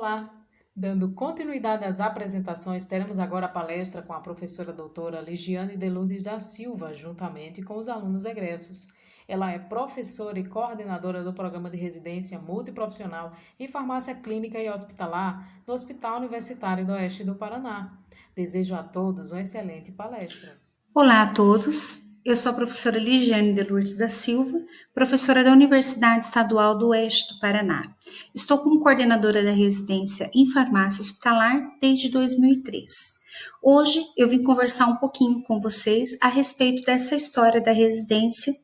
Olá! Dando continuidade às apresentações, teremos agora a palestra com a professora doutora Ligiane de Lourdes da Silva, juntamente com os alunos egressos. Ela é professora e coordenadora do Programa de Residência Multiprofissional em Farmácia Clínica e Hospitalar do Hospital Universitário do Oeste do Paraná. Desejo a todos uma excelente palestra. Olá a todos, eu sou a professora Ligiane de Lourdes da Silva, professora da Universidade Estadual do Oeste do Paraná. Estou como coordenadora da residência em farmácia hospitalar desde 2003. Hoje eu vim conversar um pouquinho com vocês a respeito dessa história da residência,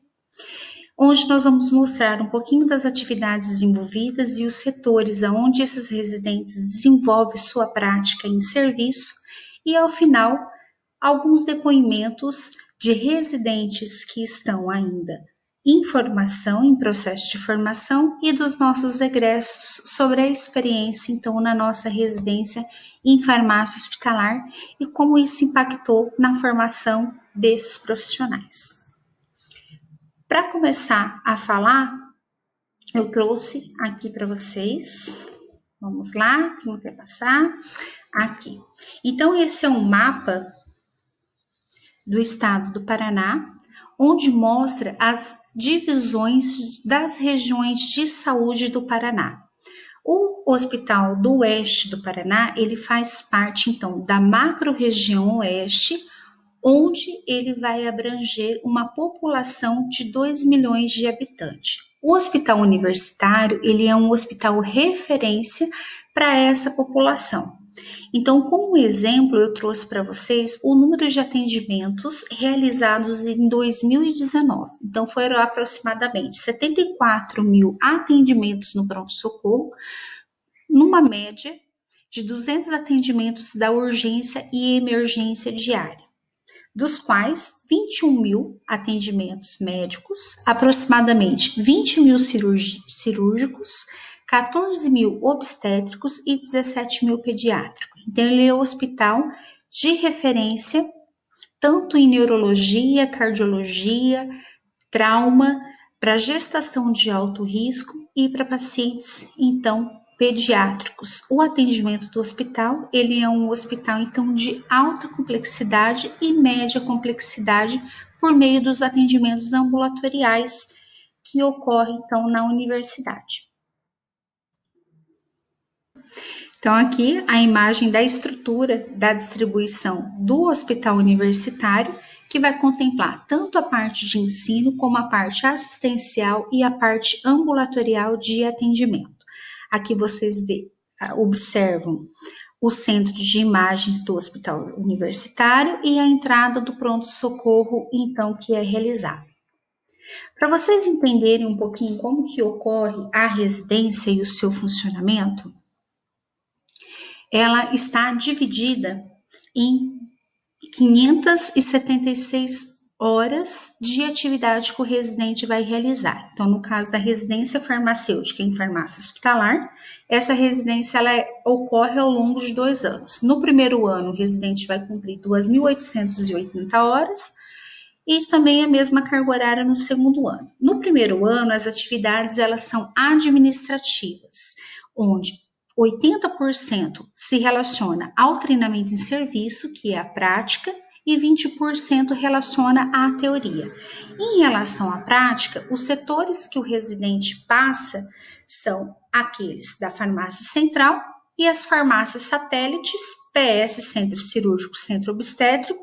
onde nós vamos mostrar um pouquinho das atividades desenvolvidas e os setores aonde esses residentes desenvolvem sua prática em serviço e, ao final, alguns depoimentos de residentes que estão ainda em formação, em processo de formação, e dos nossos egressos sobre a experiência, então, na nossa residência em farmácia hospitalar e como isso impactou na formação desses profissionais. Para começar a falar, eu trouxe aqui para vocês, vamos lá, quem quer passar? Aqui. Então, esse é um mapa do estado do Paraná, onde mostra as divisões das regiões de saúde do Paraná. O Hospital do Oeste do Paraná, ele faz parte, então, da macro-região Oeste, onde ele vai abranger uma população de 2 milhões de habitantes. O Hospital Universitário, ele é um hospital referência para essa população. Então, como exemplo, eu trouxe para vocês o número de atendimentos realizados em 2019. Então, foram aproximadamente 74 mil atendimentos no pronto-socorro, numa média de 200 atendimentos da urgência e emergência diária, dos quais 21 mil atendimentos médicos, aproximadamente 20 mil cirúrgicos, 14 mil obstétricos e 17 mil pediátricos. Então, ele é um hospital de referência, tanto em neurologia, cardiologia, trauma, para gestação de alto risco e para pacientes, então, pediátricos. O atendimento do hospital, ele é um hospital, então, de alta complexidade e média complexidade por meio dos atendimentos ambulatoriais que ocorrem, então, na universidade. Então, aqui a imagem da estrutura da distribuição do hospital universitário, que vai contemplar tanto a parte de ensino como a parte assistencial e a parte ambulatorial de atendimento. Aqui vocês observam o centro de imagens do hospital universitário e a entrada do pronto-socorro, então, que é realizado. Para vocês entenderem um pouquinho como que ocorre a residência e o seu funcionamento, ela está dividida em 576 horas de atividade que o residente vai realizar. Então, no caso da residência farmacêutica em farmácia hospitalar, essa residência ocorre ao longo de 2 anos. No primeiro ano, o residente vai cumprir 2.880 horas e também a mesma carga horária no segundo ano. No primeiro ano, as atividades elas são administrativas, onde 80% se relaciona ao treinamento em serviço, que é a prática, e 20% relaciona à teoria. Em relação à prática, os setores que o residente passa são aqueles da farmácia central e as farmácias satélites, PS, Centro Cirúrgico, Centro Obstétrico.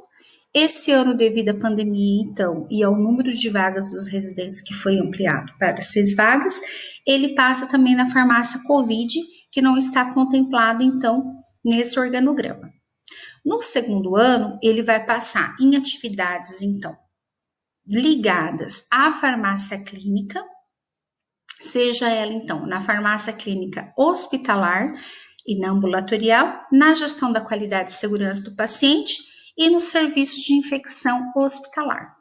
Esse ano, devido à pandemia, então, e ao número de vagas dos residentes que foi ampliado para 6 vagas, ele passa também na farmácia Covid, que não está contemplado, então, nesse organograma. No segundo ano, ele vai passar em atividades, então, ligadas à farmácia clínica, seja ela, então, na farmácia clínica hospitalar e na ambulatorial, na gestão da qualidade e segurança do paciente e no serviço de infecção hospitalar.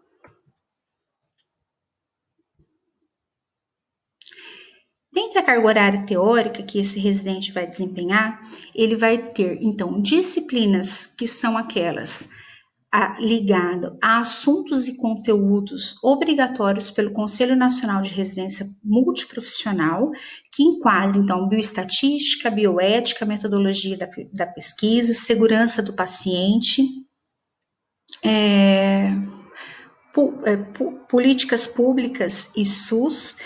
Dentre a carga horária teórica que esse residente vai desempenhar, ele vai ter, então, disciplinas que são aquelas ligadas a assuntos e conteúdos obrigatórios pelo Conselho Nacional de Residência Multiprofissional, que enquadra, então, bioestatística, bioética, metodologia da pesquisa, segurança do paciente, políticas públicas e SUS,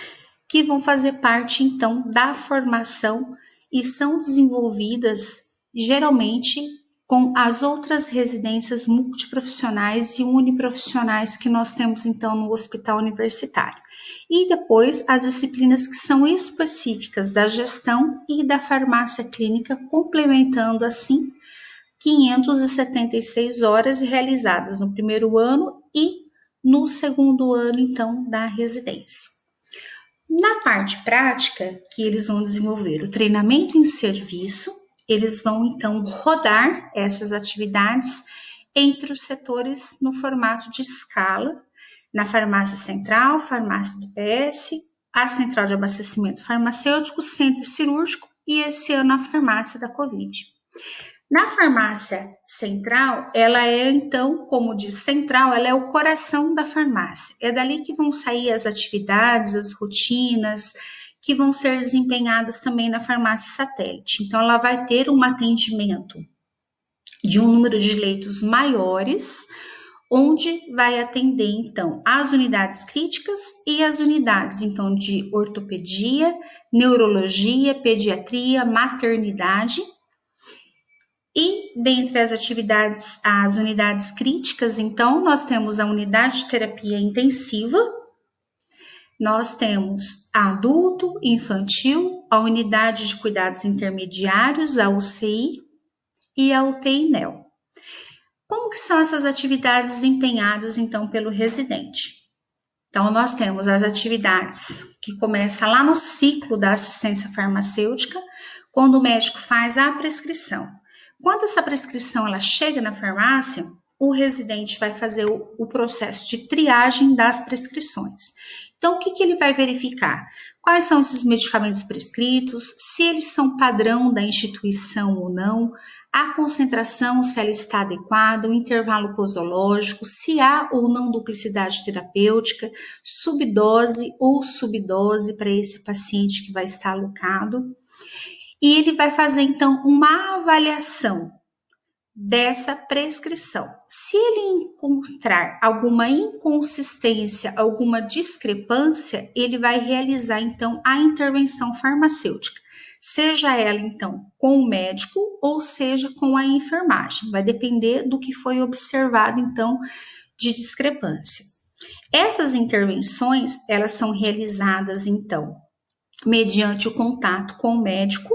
que vão fazer parte, então, da formação e são desenvolvidas, geralmente, com as outras residências multiprofissionais e uniprofissionais que nós temos, então, no hospital universitário. E depois, as disciplinas que são específicas da gestão e da farmácia clínica, complementando, assim, 576 horas realizadas no primeiro ano e no segundo ano, então, da residência. Na parte prática, que eles vão desenvolver o treinamento em serviço, eles vão, então, rodar essas atividades entre os setores no formato de escala, na farmácia central, farmácia do PS, a central de abastecimento farmacêutico, centro cirúrgico e esse ano a farmácia da Covid. Na farmácia central, ela é, então, como diz central, ela é o coração da farmácia. É dali que vão sair as atividades, as rotinas, que vão ser desempenhadas também na farmácia satélite. Então, ela vai ter um atendimento de um número de leitos maiores, onde vai atender, então, as unidades críticas e as unidades, então, de ortopedia, neurologia, pediatria, maternidade. E dentre as atividades, as unidades críticas, então, nós temos a unidade de terapia intensiva, nós temos a adulto, infantil, a unidade de cuidados intermediários, a UCI e a UTI-NEO. Como que são essas atividades desempenhadas, então, pelo residente? Então, nós temos as atividades que começam lá no ciclo da assistência farmacêutica, quando o médico faz a prescrição. Quando essa prescrição ela chega na farmácia, o residente vai fazer o processo de triagem das prescrições. Então, o que ele vai verificar? Quais são esses medicamentos prescritos, se eles são padrão da instituição ou não, a concentração, se ela está adequada, o intervalo posológico, se há ou não duplicidade terapêutica, subdose ou subdose para esse paciente que vai estar alocado. E ele vai fazer, então, uma avaliação dessa prescrição. Se ele encontrar alguma inconsistência, alguma discrepância, ele vai realizar, então, a intervenção farmacêutica. Seja ela, então, com o médico ou seja com a enfermagem. Vai depender do que foi observado, então, de discrepância. Essas intervenções, elas são realizadas, então, mediante o contato com o médico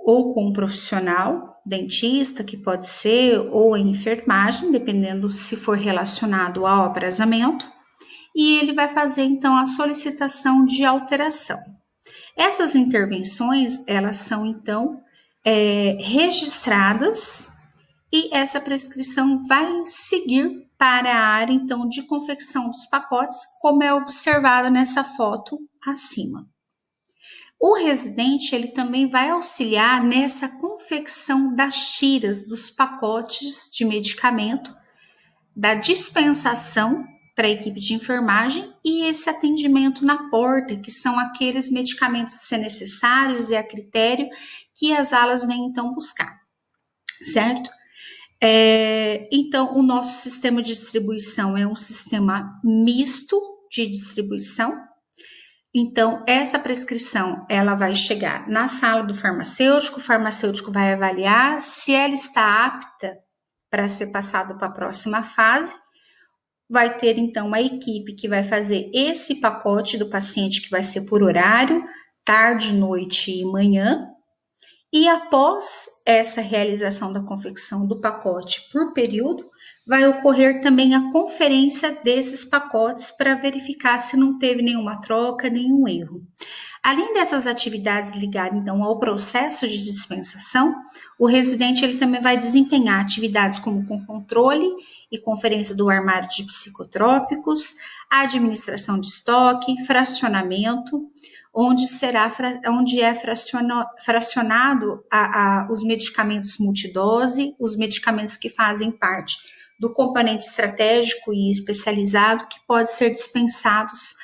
ou com um profissional, dentista, que pode ser, ou a enfermagem, dependendo se for relacionado ao aprasamento, e ele vai fazer, então, a solicitação de alteração. Essas intervenções, elas são, então, registradas e essa prescrição vai seguir para a área, então, de confecção dos pacotes, como é observado nessa foto acima. O residente, ele também vai auxiliar nessa confecção das tiras, dos pacotes de medicamento, da dispensação para a equipe de enfermagem e esse atendimento na porta, que são aqueles medicamentos se necessários e a critério que as alas vêm então buscar, certo? Então, o nosso sistema de distribuição é um sistema misto de distribuição. Então, essa prescrição, ela vai chegar na sala do farmacêutico, o farmacêutico vai avaliar se ela está apta para ser passada para a próxima fase. Vai ter, então, a equipe que vai fazer esse pacote do paciente, que vai ser por horário, tarde, noite e manhã. E após essa realização da confecção do pacote por período, vai ocorrer também a conferência desses pacotes para verificar se não teve nenhuma troca, nenhum erro. Além dessas atividades ligadas, então, ao processo de dispensação, o residente ele também vai desempenhar atividades como com controle e conferência do armário de psicotrópicos, administração de estoque, fracionamento, onde é fracionado os medicamentos multidose, os medicamentos que fazem parte do componente estratégico e especializado, que pode ser dispensados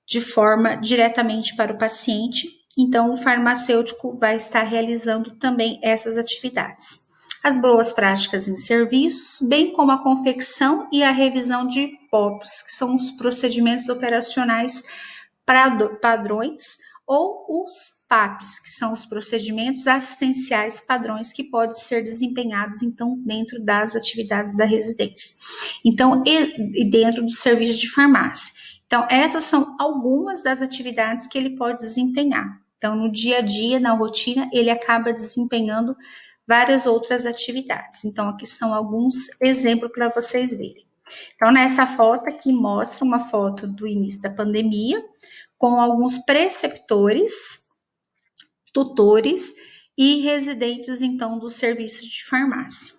de forma diretamente para o paciente, então o farmacêutico vai estar realizando também essas atividades. As boas práticas em serviços, bem como a confecção e a revisão de POPs, que são os procedimentos operacionais padrões, ou os PAPs, que são os procedimentos assistenciais padrões que podem ser desempenhados, então, dentro das atividades da residência. Então, e dentro do serviço de farmácia. Então, essas são algumas das atividades que ele pode desempenhar. Então, no dia a dia, na rotina, ele acaba desempenhando várias outras atividades. Então, aqui são alguns exemplos para vocês verem. Então, nessa foto aqui mostra uma foto do início da pandemia, com alguns preceptores, tutores e residentes, então, do serviço de farmácia.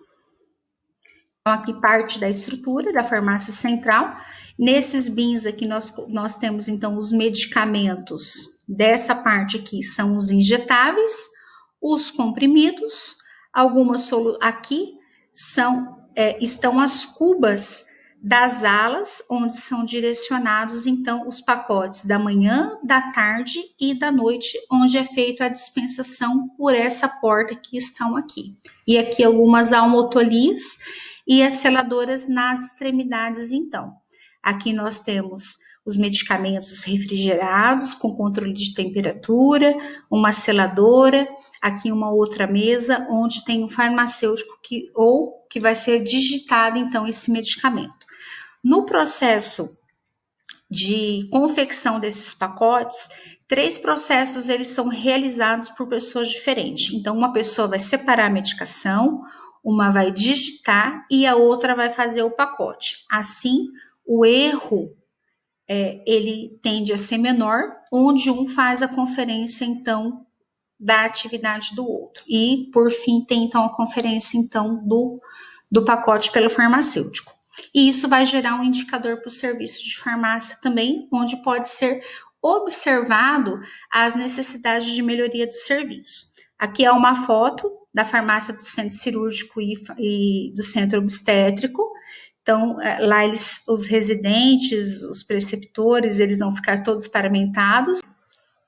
Então, aqui parte da estrutura da farmácia central. Nesses bins aqui nós temos, então, os medicamentos. Dessa parte aqui são os injetáveis, os comprimidos, algumas aqui estão as cubas das alas, onde são direcionados, então, os pacotes da manhã, da tarde e da noite, onde é feita a dispensação por essa porta que estão aqui. E aqui algumas almotolias e as seladoras nas extremidades, então. Aqui nós temos os medicamentos refrigerados, com controle de temperatura, uma seladora, aqui uma outra mesa, onde tem um farmacêutico que vai ser digitado, então, esse medicamento. No processo de confecção desses pacotes, 3 processos eles são realizados por pessoas diferentes. Então, uma pessoa vai separar a medicação, uma vai digitar e a outra vai fazer o pacote. Assim, o erro ele tende a ser menor, onde um faz a conferência, então, da atividade do outro. E, por fim, tem, então, a conferência, então, do pacote pelo farmacêutico. E isso vai gerar um indicador para o serviço de farmácia também, onde pode ser observado as necessidades de melhoria do serviço. Aqui é uma foto da farmácia do centro cirúrgico e do centro obstétrico. Então, lá os residentes, os preceptores, eles vão ficar todos paramentados.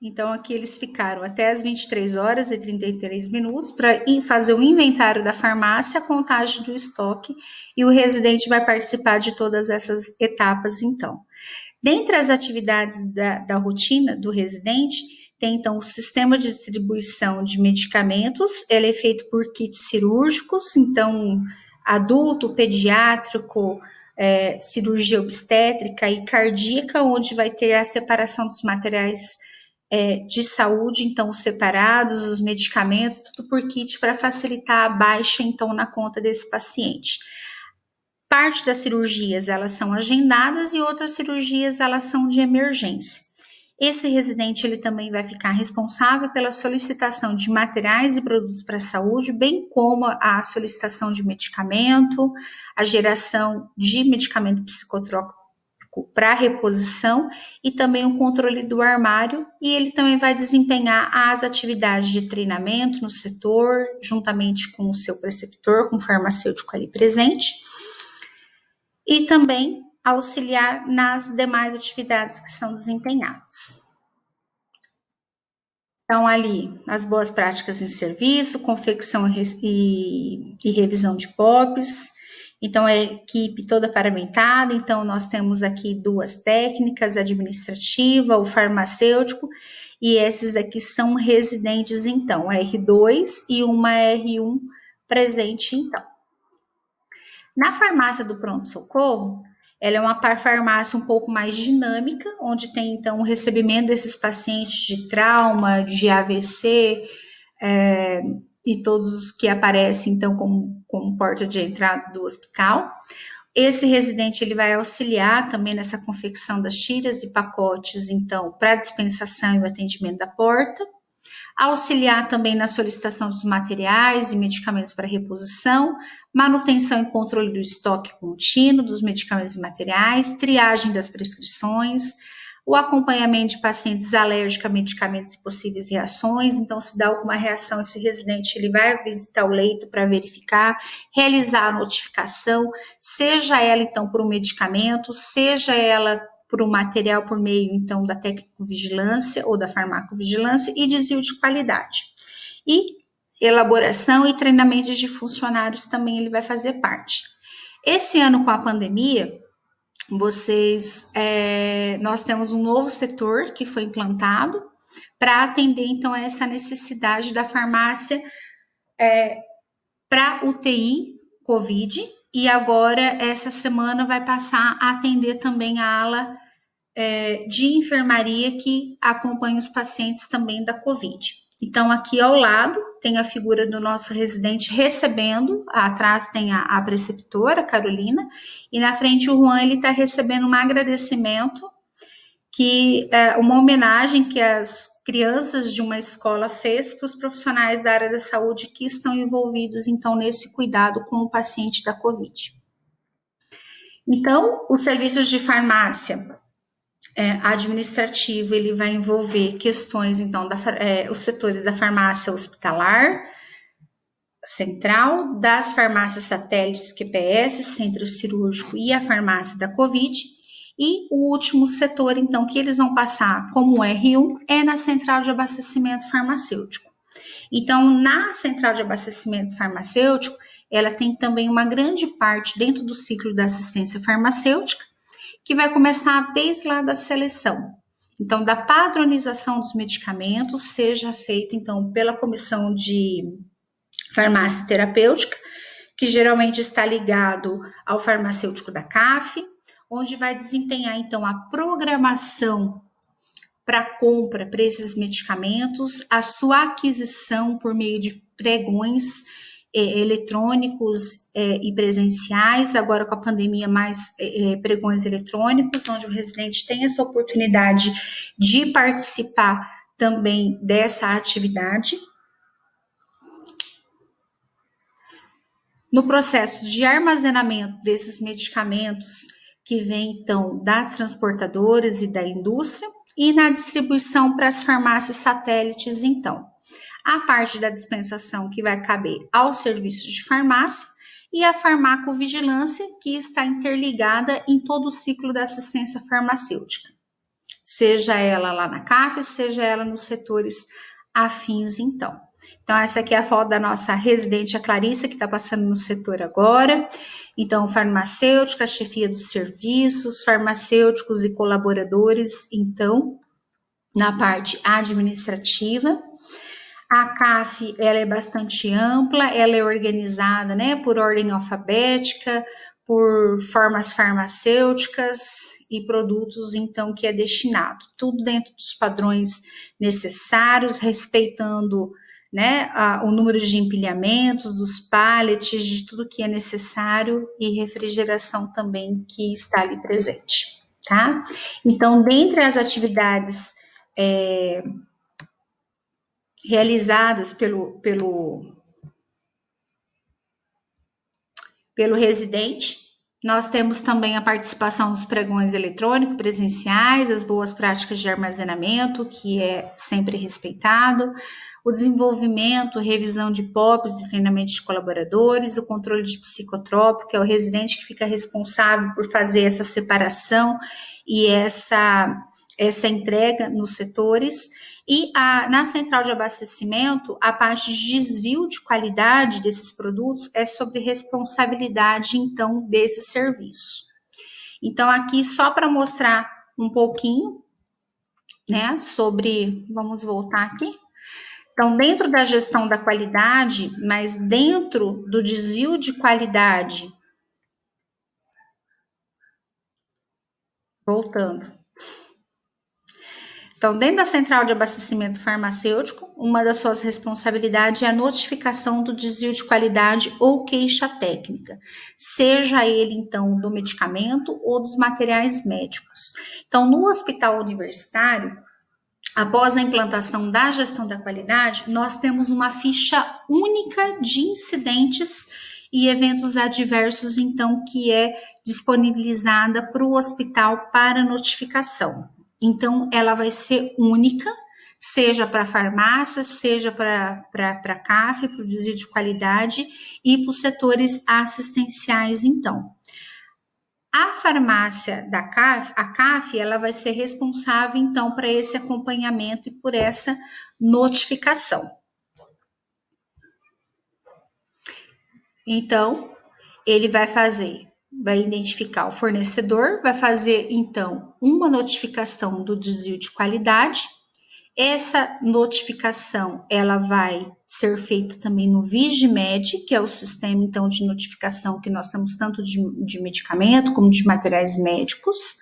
Então, aqui eles ficaram até as 23 horas e 33 minutos para fazer o inventário da farmácia, a contagem do estoque, e o residente vai participar de todas essas etapas, então. Dentre as atividades da rotina do residente, tem, então, o sistema de distribuição de medicamentos, ele é feito por kits cirúrgicos, então, adulto, pediátrico, cirurgia obstétrica e cardíaca, onde vai ter a separação dos materiais de saúde, então, separados, os medicamentos, tudo por kit para facilitar a baixa, então, na conta desse paciente. Parte das cirurgias, elas são agendadas e outras cirurgias, elas são de emergência. Esse residente, ele também vai ficar responsável pela solicitação de materiais e produtos para a saúde, bem como a solicitação de medicamento, a geração de medicamento psicotrópico para reposição e também o controle do armário, e ele também vai desempenhar as atividades de treinamento no setor, juntamente com o seu preceptor, com o farmacêutico ali presente, e também auxiliar nas demais atividades que são desempenhadas. Então, ali, as boas práticas em serviço, confecção e revisão de POPs. Então, a equipe toda paramentada. Então, nós temos aqui 2 técnicas, a administrativa, o farmacêutico, e esses aqui são residentes, então, R2 e uma R1 presente, então. Na farmácia do pronto-socorro, ela é uma farmácia um pouco mais dinâmica, onde tem, então, o recebimento desses pacientes de trauma, de AVC, e todos os que aparecem, então, como porta de entrada do hospital. Esse residente, ele vai auxiliar também nessa confecção das tiras e pacotes, então, para a dispensação e o atendimento da porta. Auxiliar também na solicitação dos materiais e medicamentos para reposição, manutenção e controle do estoque contínuo dos medicamentos e materiais, triagem das prescrições, o acompanhamento de pacientes alérgicos a medicamentos e possíveis reações. Então, se dá alguma reação, esse residente ele vai visitar o leito para verificar, realizar a notificação, seja ela, então, por um medicamento, seja ela para o material por meio, então, da técnico-vigilância ou da farmacovigilância e desvio de qualidade. E elaboração e treinamento de funcionários também ele vai fazer parte. Esse ano, com a pandemia, nós temos um novo setor que foi implantado para atender, então, essa necessidade da farmácia para UTI COVID, e agora, essa semana, vai passar a atender também a ala de enfermaria que acompanha os pacientes também da COVID. Então, aqui ao lado tem a figura do nosso residente recebendo, atrás tem a preceptora, Carolina, e na frente o Juan, ele está recebendo um agradecimento, uma homenagem que as crianças de uma escola fez para os profissionais da área da saúde que estão envolvidos, então, nesse cuidado com o paciente da COVID. Então, os serviços de farmácia administrativo, ele vai envolver questões, então, os setores da farmácia hospitalar, central, das farmácias satélites QPS, centro cirúrgico e a farmácia da COVID, e o último setor, então, que eles vão passar como R1 é na central de abastecimento farmacêutico. Então, na central de abastecimento farmacêutico, ela tem também uma grande parte dentro do ciclo da assistência farmacêutica, que vai começar desde lá da seleção. Então, da padronização dos medicamentos, seja feita, então, pela comissão de farmácia terapêutica, que geralmente está ligado ao farmacêutico da CAF, onde vai desempenhar, então, a programação para compra para esses medicamentos, a sua aquisição por meio de pregões eletrônicos e presenciais, agora com a pandemia mais pregões eletrônicos, onde o residente tem essa oportunidade de participar também dessa atividade. No processo de armazenamento desses medicamentos, que vem, então, das transportadoras e da indústria, e na distribuição para as farmácias satélites, então. A parte da dispensação que vai caber aos serviços de farmácia e a farmacovigilância, que está interligada em todo o ciclo da assistência farmacêutica. Seja ela lá na CAF, seja ela nos setores afins, então. Então, essa aqui é a foto da nossa residente, a Clarissa, que está passando no setor agora. Então, farmacêutica, a chefia dos serviços, farmacêuticos e colaboradores, então, na parte administrativa. A CAF, ela é bastante ampla, ela é organizada, né, por ordem alfabética, por formas farmacêuticas e produtos, então, que é destinado. Tudo dentro dos padrões necessários, respeitando, né, o número de empilhamentos, dos pallets, de tudo que é necessário e refrigeração também que está ali presente, tá? Então, dentre as atividades realizadas pelo residente, nós temos também a participação dos pregões eletrônicos presenciais, as boas práticas de armazenamento, que é sempre respeitado, o desenvolvimento, revisão de POPs e treinamento de colaboradores, o controle de psicotrópico, que é o residente que fica responsável por fazer essa separação e essa entrega nos setores. E na central de abastecimento, a parte de desvio de qualidade desses produtos é sobre responsabilidade, então, desse serviço. Então, aqui, só para mostrar um pouquinho, né, vamos voltar aqui. Então, dentro da gestão da qualidade, mas dentro do desvio de qualidade, voltando. Então, dentro da central de abastecimento farmacêutico, uma das suas responsabilidades é a notificação do desvio de qualidade ou queixa técnica, seja ele, então, do medicamento ou dos materiais médicos. Então, no hospital universitário, após a implantação da gestão da qualidade, nós temos uma ficha única de incidentes e eventos adversos, então, que é disponibilizada para o hospital para notificação. Então, ela vai ser única, seja para a farmácia, seja para a CAF, para o desvio de qualidade, e para os setores assistenciais, então. A farmácia da CAF, a CAF, ela vai ser responsável, então, para esse acompanhamento e por essa notificação. Então, ele vai identificar o fornecedor, vai fazer, então, uma notificação do desvio de qualidade. Essa notificação, ela vai ser feita também no VIGIMED, que é o sistema, então, de notificação que nós temos tanto de medicamento como de materiais médicos,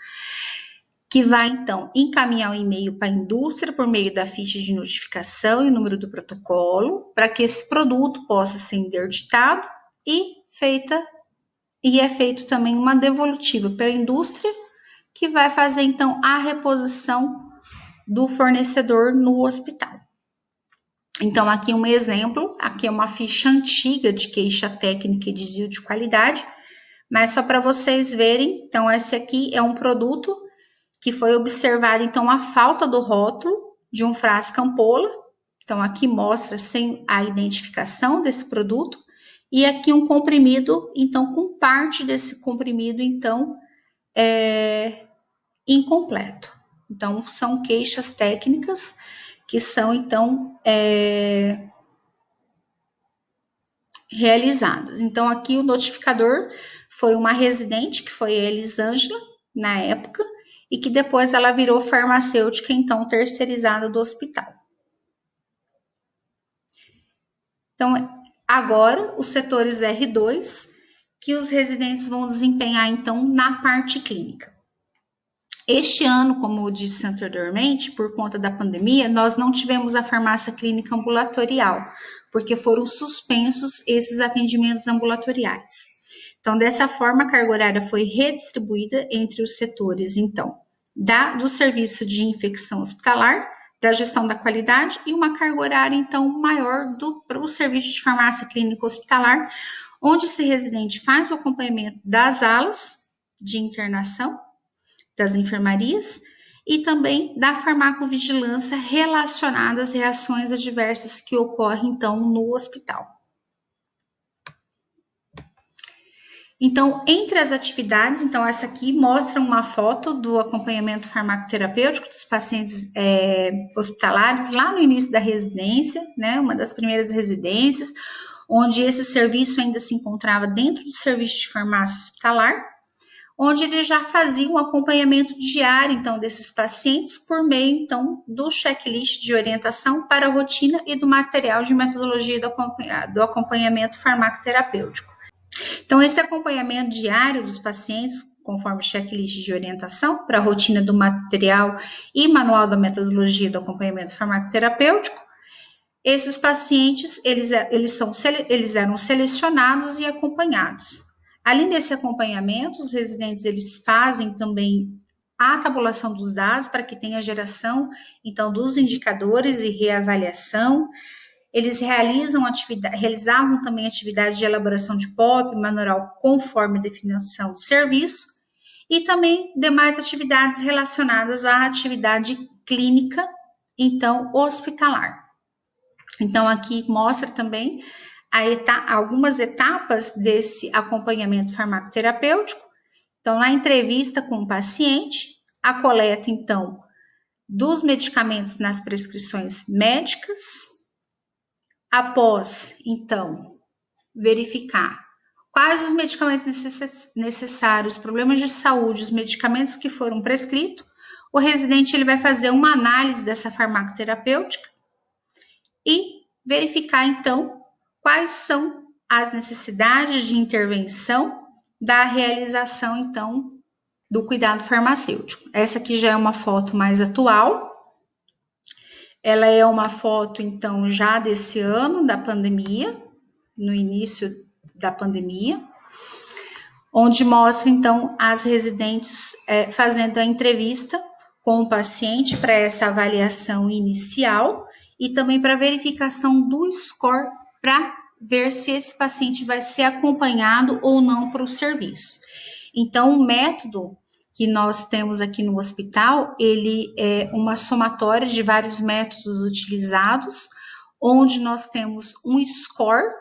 que vai, então, encaminhar um e-mail para a indústria por meio da ficha de notificação e o número do protocolo, para que esse produto possa ser interditado e é feito também uma devolutiva pela indústria, que vai fazer, então, a reposição do fornecedor no hospital. Então, aqui um exemplo, aqui é uma ficha antiga de queixa técnica e desvio de qualidade, mas só para vocês verem, então, esse aqui é um produto que foi observado, então, a falta do rótulo de um frasco ampola. Então, aqui mostra sem a identificação desse produto, e aqui um comprimido, então, com parte desse comprimido, então, incompleto. Então, são queixas técnicas que são, então, realizadas. Então, aqui o notificador foi uma residente, que foi a Elisângela, na época, e que depois ela virou farmacêutica, então, terceirizada do hospital. Então, agora, os setores R2, que os residentes vão desempenhar, então, na parte clínica. Este ano, como eu disse anteriormente, por conta da pandemia, nós não tivemos a farmácia clínica ambulatorial, porque foram suspensos esses atendimentos ambulatoriais. Então, dessa forma, a carga horária foi redistribuída entre os setores, então, do serviço de infecção hospitalar, da gestão da qualidade e uma carga horária, então, maior para o serviço de farmácia clínica hospitalar, onde esse residente faz o acompanhamento das alas de internação, das enfermarias e também da farmacovigilância relacionada às reações adversas que ocorrem, então, no hospital. Então, entre as atividades, então, essa aqui mostra uma foto do acompanhamento farmacoterapêutico dos pacientes hospitalares lá no início da residência, né, uma das primeiras residências, onde esse serviço ainda se encontrava dentro do serviço de farmácia hospitalar, onde ele já fazia um acompanhamento diário, então, desses pacientes por meio, então, do checklist de orientação para a rotina e do material de metodologia do acompanhamento farmacoterapêutico. Então, esse acompanhamento diário dos pacientes, conforme o checklist de orientação para a rotina do material e manual da metodologia do acompanhamento farmacoterapêutico, esses pacientes, eles eram selecionados e acompanhados. Além desse acompanhamento, os residentes, eles fazem também a tabulação dos dados para que tenha geração, então, dos indicadores e reavaliação. Eles realizavam também atividade de elaboração de POP, manual conforme a definição do serviço, e também demais atividades relacionadas à atividade clínica, então, hospitalar. Então, aqui mostra também algumas etapas desse acompanhamento farmacoterapêutico. Então, na entrevista com o paciente, a coleta, então, dos medicamentos nas prescrições médicas. Após, então, verificar quais os medicamentos necessários, problemas de saúde, os medicamentos que foram prescritos, o residente ele vai fazer uma análise dessa farmacoterapêutica e verificar, então, quais são as necessidades de intervenção da realização, então, do cuidado farmacêutico. Essa aqui já é uma foto mais atual. Ela é uma foto, então, já desse ano, da pandemia, no início da pandemia, onde mostra, então, as residentes fazendo a entrevista com o paciente para essa avaliação inicial e também para verificação do score para ver se esse paciente vai ser acompanhado ou não para o serviço. Então, o método que nós temos aqui no hospital, ele é uma somatória de vários métodos utilizados, onde nós temos um score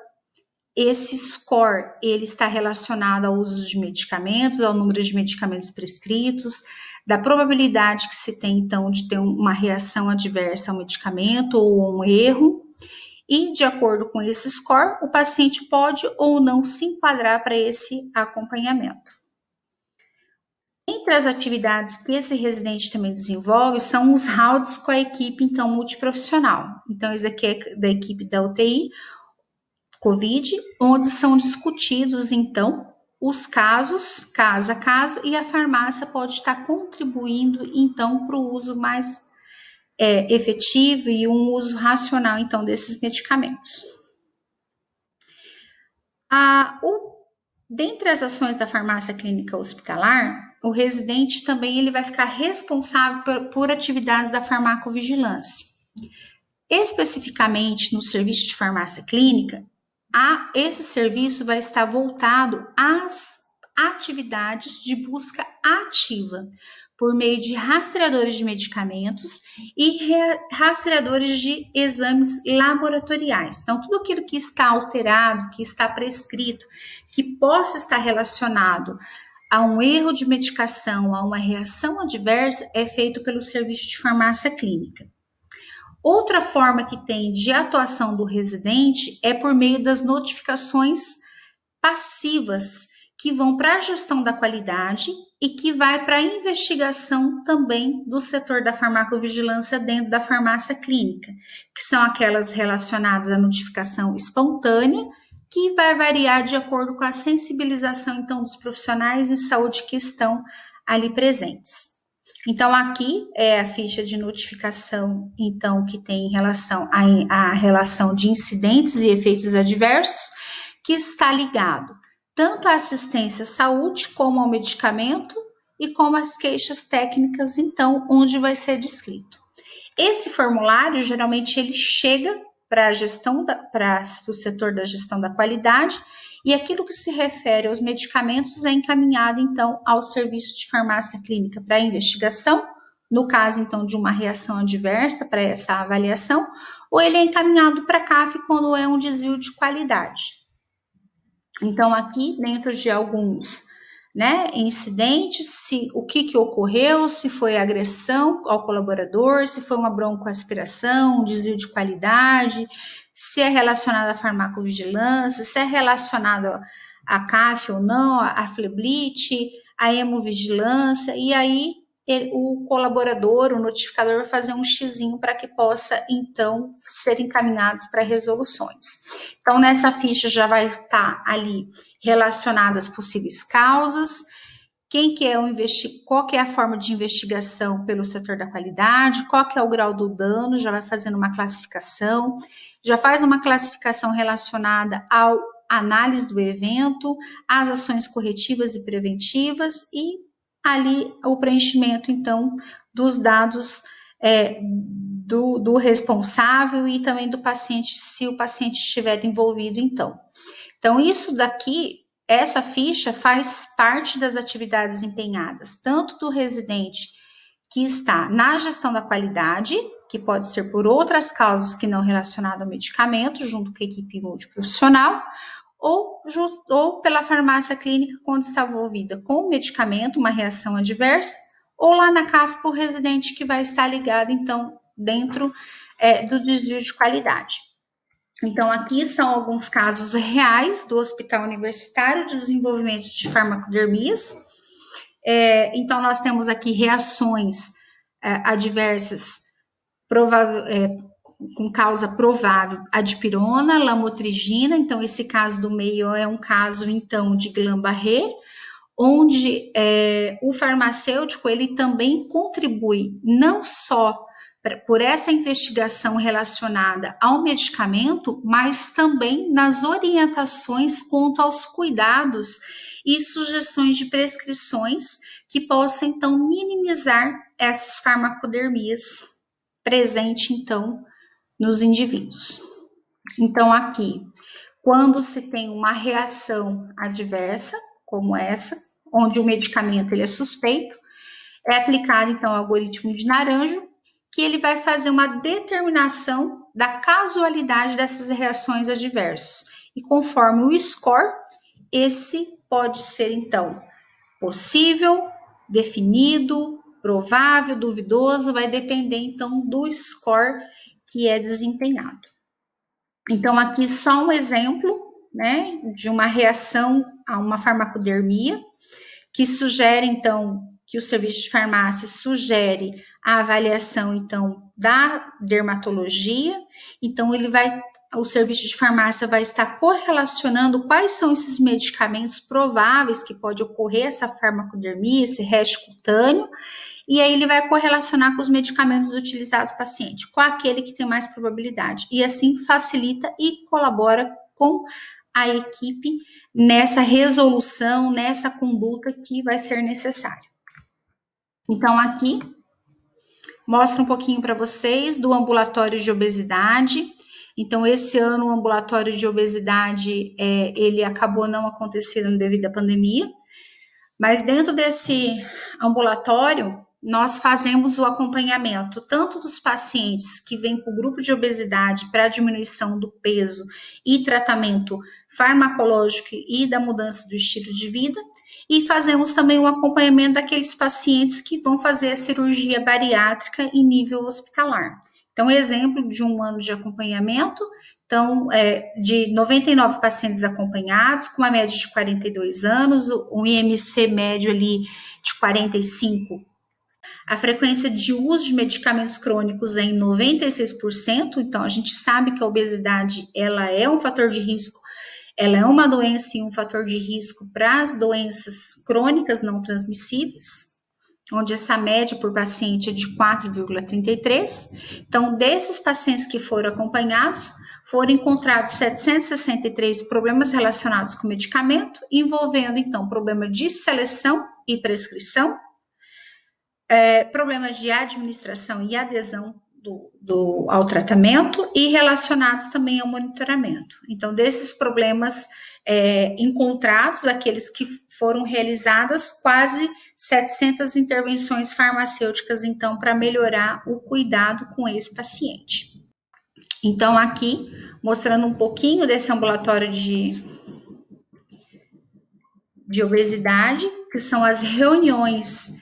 esse score, ele está relacionado ao uso de medicamentos, ao número de medicamentos prescritos, da probabilidade que se tem, então, de ter uma reação adversa ao medicamento ou um erro. E, de acordo com esse score, o paciente pode ou não se enquadrar para esse acompanhamento. Entre as atividades que esse residente também desenvolve são os rounds com a equipe, então, multiprofissional. Então, esse aqui é da equipe da UTI, COVID, onde são discutidos, então, os casos, caso a caso, e a farmácia pode estar contribuindo, então, para o uso mais efetivo e um uso racional, então, desses medicamentos. Dentre as ações da farmácia clínica hospitalar, o residente também ele vai ficar responsável por atividades da farmacovigilância. Especificamente no serviço de farmácia clínica, esse serviço vai estar voltado às atividades de busca ativa, por meio de rastreadores de medicamentos e rastreadores de exames laboratoriais. Então, tudo aquilo que está alterado, que está prescrito, que possa estar relacionado a um erro de medicação, a uma reação adversa, é feito pelo serviço de farmácia clínica. Outra forma que tem de atuação do residente é por meio das notificações passivas, que vão para a gestão da qualidade e que vai para a investigação também do setor da farmacovigilância dentro da farmácia clínica, que são aquelas relacionadas à notificação espontânea, que vai variar de acordo com a sensibilização, então, dos profissionais de saúde que estão ali presentes. Então, aqui é a ficha de notificação, então, que tem em relação à relação de incidentes e efeitos adversos, que está ligado tanto à assistência à saúde, como ao medicamento e como às queixas técnicas, então, onde vai ser descrito. Esse formulário, geralmente, ele chega para a gestão, para o setor da gestão da qualidade, e aquilo que se refere aos medicamentos é encaminhado, então, ao serviço de farmácia clínica para investigação, no caso, então, de uma reação adversa para essa avaliação, ou ele é encaminhado para a CAF quando é um desvio de qualidade. Então, aqui, dentro de alguns incidentes, o que ocorreu, se foi agressão ao colaborador, se foi uma broncoaspiração, um desvio de qualidade, se é relacionado à farmacovigilância, se é relacionado à CAF ou não, à Fleblit, à hemovigilância, e aí o colaborador, o notificador, vai fazer um xizinho para que possa, então, ser encaminhados para resoluções. Então, nessa ficha já vai estar ali relacionadas possíveis causas, qual que é a forma de investigação pelo setor da qualidade, qual que é o grau do dano, já vai fazendo uma classificação, já faz uma classificação relacionada à análise do evento, às ações corretivas e preventivas e ali o preenchimento, então, dos dados do responsável e também do paciente, se o paciente estiver envolvido, então. Então, isso daqui, essa ficha faz parte das atividades empenhadas, tanto do residente que está na gestão da qualidade, que pode ser por outras causas que não relacionadas ao medicamento, junto com a equipe multiprofissional, ou pela farmácia clínica, quando está envolvida com o medicamento, uma reação adversa, ou lá na CAF para o residente que vai estar ligado, então, dentro do desvio de qualidade. Então, aqui são alguns casos reais do Hospital Universitário de Desenvolvimento de Farmacodermias. Então, nós temos aqui reações adversas com causa provável, a dipirona, lamotrigina. Então, esse caso do meio é um caso, então, de Guillain-Barré, onde o farmacêutico, ele também contribui não só por essa investigação relacionada ao medicamento, mas também nas orientações quanto aos cuidados e sugestões de prescrições que possam, então, minimizar essas farmacodermias presentes, então, nos indivíduos. Então, aqui, quando se tem uma reação adversa, como essa, onde o medicamento ele é suspeito, é aplicado, então, o algoritmo de Naranjo, que ele vai fazer uma determinação da casualidade dessas reações adversas. e conforme o score, esse pode ser, então, possível, definido, provável, duvidoso, vai depender, então, do score que é desempenhado. Então, aqui só um exemplo, né, de uma reação a uma farmacodermia, que sugere, então, que o serviço de farmácia sugere a avaliação, então, da dermatologia. Então, o serviço de farmácia vai estar correlacionando quais são esses medicamentos prováveis que pode ocorrer essa farmacodermia, esse rash cutâneo, e aí ele vai correlacionar com os medicamentos utilizados no paciente, com aquele que tem mais probabilidade, e assim facilita e colabora com a equipe nessa resolução, nessa conduta que vai ser necessária. Então, aqui, mostra um pouquinho para vocês do ambulatório de obesidade. Então, esse ano o ambulatório de obesidade, ele acabou não acontecendo devido à pandemia, mas dentro desse ambulatório, nós fazemos o acompanhamento tanto dos pacientes que vêm para o grupo de obesidade para diminuição do peso e tratamento farmacológico e da mudança do estilo de vida, e fazemos também o acompanhamento daqueles pacientes que vão fazer a cirurgia bariátrica em nível hospitalar. Então, exemplo de um ano de acompanhamento, então, de 99 pacientes acompanhados, com uma média de 42 anos, um IMC médio ali de 45. A frequência de uso de medicamentos crônicos é em 96%, então a gente sabe que a obesidade, ela é um fator de risco, ela é uma doença e um fator de risco para as doenças crônicas não transmissíveis, onde essa média por paciente é de 4,33. Então, desses pacientes que foram acompanhados, foram encontrados 763 problemas relacionados com medicamento, envolvendo, então, problema de seleção e prescrição, problemas de administração e adesão ao tratamento e relacionados também ao monitoramento. Então, desses problemas encontrados, aqueles que foram realizadas quase 700 intervenções farmacêuticas, então, para melhorar o cuidado com esse paciente. Então, aqui, mostrando um pouquinho desse ambulatório de obesidade, que são as reuniões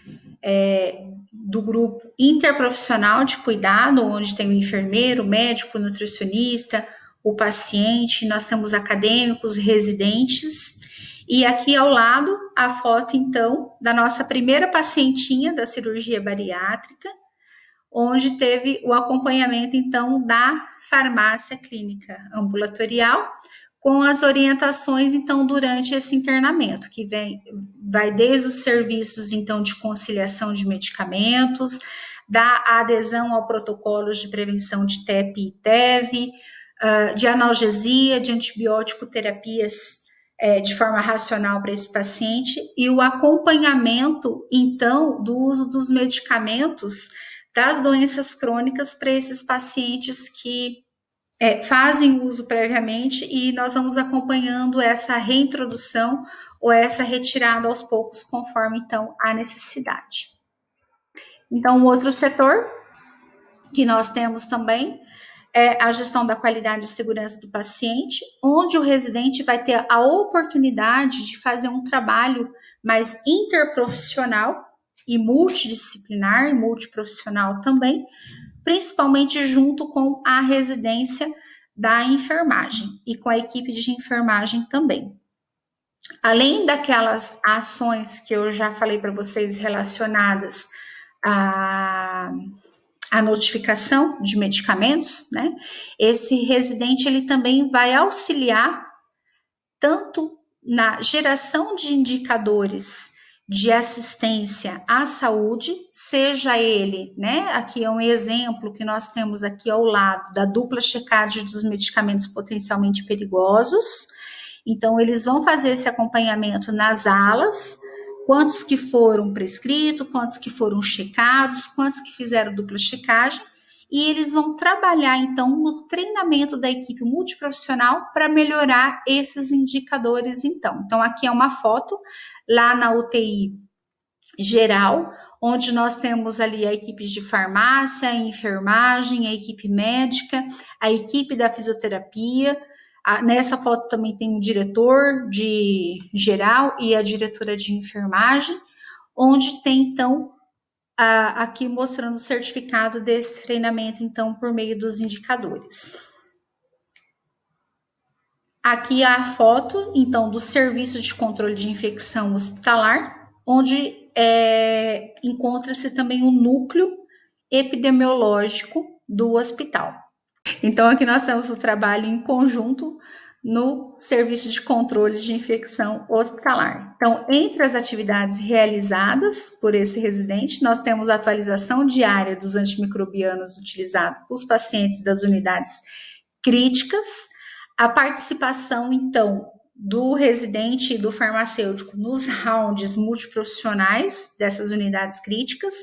do grupo interprofissional de cuidado, onde tem o enfermeiro, o médico, o nutricionista, o paciente, nós temos acadêmicos, residentes, e aqui ao lado a foto, então, da nossa primeira pacientinha da cirurgia bariátrica, onde teve o acompanhamento, então, da farmácia clínica ambulatorial, com as orientações, então, durante esse internamento, que vai desde os serviços, então, de conciliação de medicamentos, da adesão ao protocolos de prevenção de TEP e TEV, de analgesia, de antibiótico terapias de forma racional para esse paciente, e o acompanhamento, então, do uso dos medicamentos das doenças crônicas para esses pacientes que fazem uso previamente, e nós vamos acompanhando essa reintrodução ou essa retirada aos poucos, conforme, então, a necessidade. Então, um outro setor que nós temos também é a gestão da qualidade e segurança do paciente, onde o residente vai ter a oportunidade de fazer um trabalho mais interprofissional e multidisciplinar, multiprofissional também, principalmente junto com a residência da enfermagem e com a equipe de enfermagem também. Além daquelas ações que eu já falei para vocês relacionadas à notificação de medicamentos, né? Esse residente, ele também vai auxiliar tanto na geração de indicadores de assistência à saúde, seja ele, né? Aqui é um exemplo que nós temos aqui ao lado da dupla checagem dos medicamentos potencialmente perigosos. Então, eles vão fazer esse acompanhamento nas alas, quantos que foram prescritos, quantos que foram checados, quantos que fizeram dupla checagem, e eles vão trabalhar, então, no treinamento da equipe multiprofissional para melhorar esses indicadores, então. Então, aqui é uma foto lá na UTI geral, onde nós temos ali a equipe de farmácia, a enfermagem, a equipe médica, a equipe da fisioterapia, Nessa foto também tem o diretor de geral e a diretora de enfermagem, onde tem, então, aqui mostrando o certificado desse treinamento, então, por meio dos indicadores. Aqui a foto, então, do Serviço de Controle de Infecção Hospitalar, onde encontra-se também o núcleo epidemiológico do hospital. Então, aqui nós temos o trabalho em conjunto no Serviço de Controle de Infecção Hospitalar. Então, entre as atividades realizadas por esse residente, nós temos a atualização diária dos antimicrobianos utilizados pelos pacientes das unidades críticas, a participação, então, do residente e do farmacêutico nos rounds multiprofissionais dessas unidades críticas,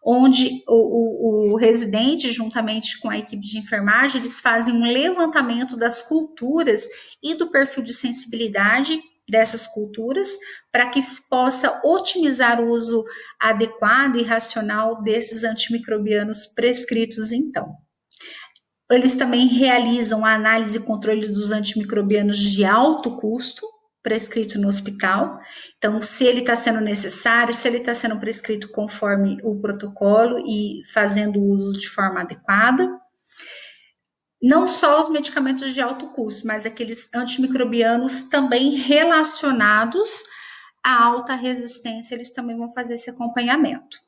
onde o residente, juntamente com a equipe de enfermagem, eles fazem um levantamento das culturas e do perfil de sensibilidade dessas culturas, para que se possa otimizar o uso adequado e racional desses antimicrobianos prescritos, então. Eles também realizam a análise e controle dos antimicrobianos de alto custo, prescrito no hospital. Então, se ele está sendo necessário, se ele está sendo prescrito conforme o protocolo e fazendo uso de forma adequada. Não só os medicamentos de alto custo, mas aqueles antimicrobianos também relacionados à alta resistência, eles também vão fazer esse acompanhamento.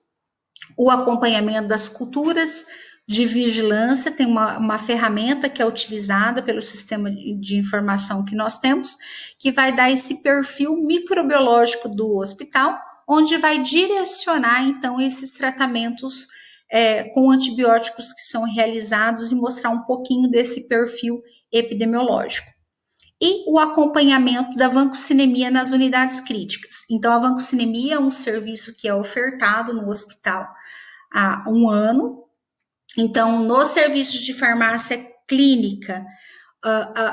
O acompanhamento das culturas de vigilância, tem uma ferramenta que é utilizada pelo sistema de informação que nós temos, que vai dar esse perfil microbiológico do hospital, onde vai direcionar, então, esses tratamentos com antibióticos que são realizados e mostrar um pouquinho desse perfil epidemiológico. E o acompanhamento da vancocinemia nas unidades críticas. Então, a vancocinemia é um serviço que é ofertado no hospital há 1 ano. Então, nos serviços de farmácia clínica,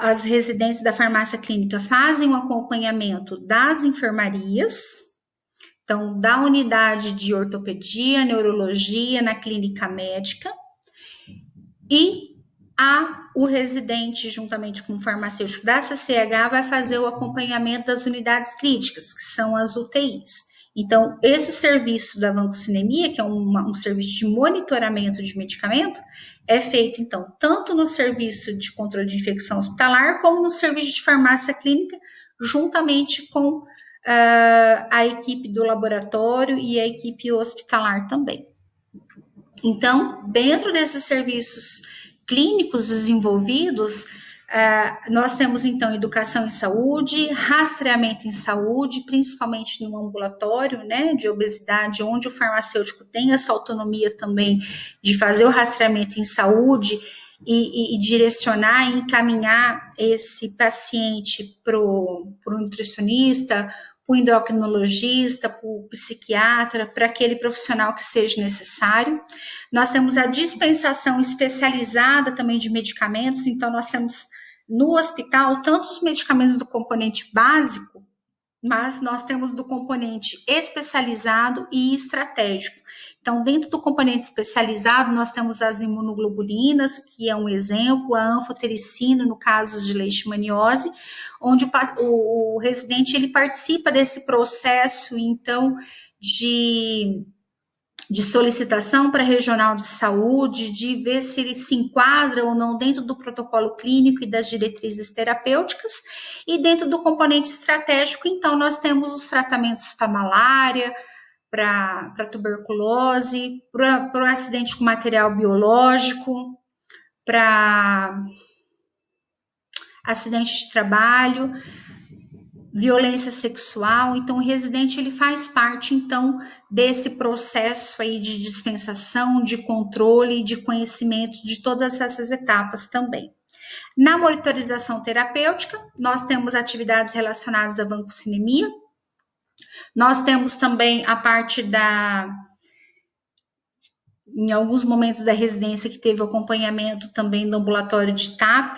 as residentes da farmácia clínica fazem o acompanhamento das enfermarias, então, da unidade de ortopedia, neurologia, na clínica médica, e o residente, juntamente com o farmacêutico da CCH, vai fazer o acompanhamento das unidades críticas, que são as UTIs. Então, esse serviço da vancocinemia, que é um serviço de monitoramento de medicamento, é feito, então, tanto no serviço de controle de infecção hospitalar, como no serviço de farmácia clínica, juntamente com a equipe do laboratório e a equipe hospitalar também. Então, dentro desses serviços clínicos desenvolvidos, nós temos, então, educação em saúde, rastreamento em saúde, principalmente no ambulatório, né, de obesidade, onde o farmacêutico tem essa autonomia também de fazer o rastreamento em saúde e direcionar e encaminhar esse paciente para o nutricionista, para o endocrinologista, para o psiquiatra, para aquele profissional que seja necessário. Nós temos a dispensação especializada também de medicamentos, então nós temos no hospital tanto os medicamentos do componente básico, mas nós temos do componente especializado e estratégico. Então, dentro do componente especializado, nós temos as imunoglobulinas, que é um exemplo, a anfotericina, no caso de leishmaniose, onde o residente ele participa desse processo, então, de solicitação para a regional de saúde, de ver se ele se enquadra ou não dentro do protocolo clínico e das diretrizes terapêuticas, e dentro do componente estratégico, então, nós temos os tratamentos para malária, para tuberculose, para o acidente com material biológico, para acidente de trabalho, violência sexual. Então, o residente ele faz parte, então, desse processo aí de dispensação, de controle, de conhecimento de todas essas etapas também. Na monitorização terapêutica, nós temos atividades relacionadas à vancocinemia. Nós temos também a parte em alguns momentos da residência que teve o acompanhamento também do ambulatório de TAP,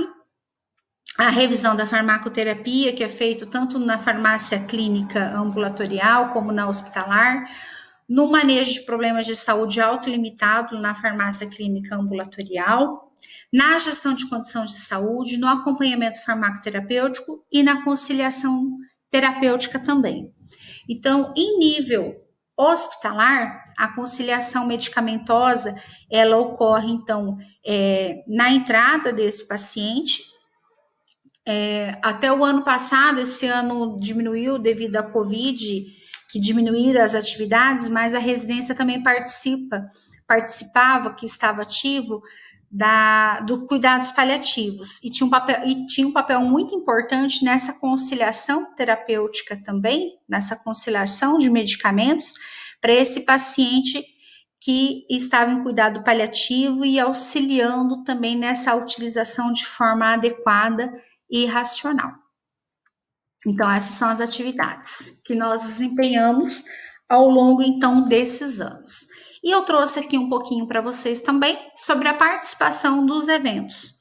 a revisão da farmacoterapia, que é feito tanto na farmácia clínica ambulatorial como na hospitalar, no manejo de problemas de saúde autolimitado na farmácia clínica ambulatorial, na gestão de condição de saúde, no acompanhamento farmacoterapêutico e na conciliação terapêutica também. Então, em nível hospitalar, a conciliação medicamentosa, ela ocorre, então, na entrada desse paciente. Até o ano passado, esse ano diminuiu devido à Covid, que diminuíram as atividades, mas a residência também participava, que estava ativo, do cuidados paliativos, e tinha um papel muito importante nessa conciliação terapêutica também, nessa conciliação de medicamentos, para esse paciente que estava em cuidado paliativo e auxiliando também nessa utilização de forma adequada e racional. Então, essas são as atividades que nós desempenhamos ao longo, então, desses anos. E eu trouxe aqui um pouquinho para vocês também sobre a participação dos eventos.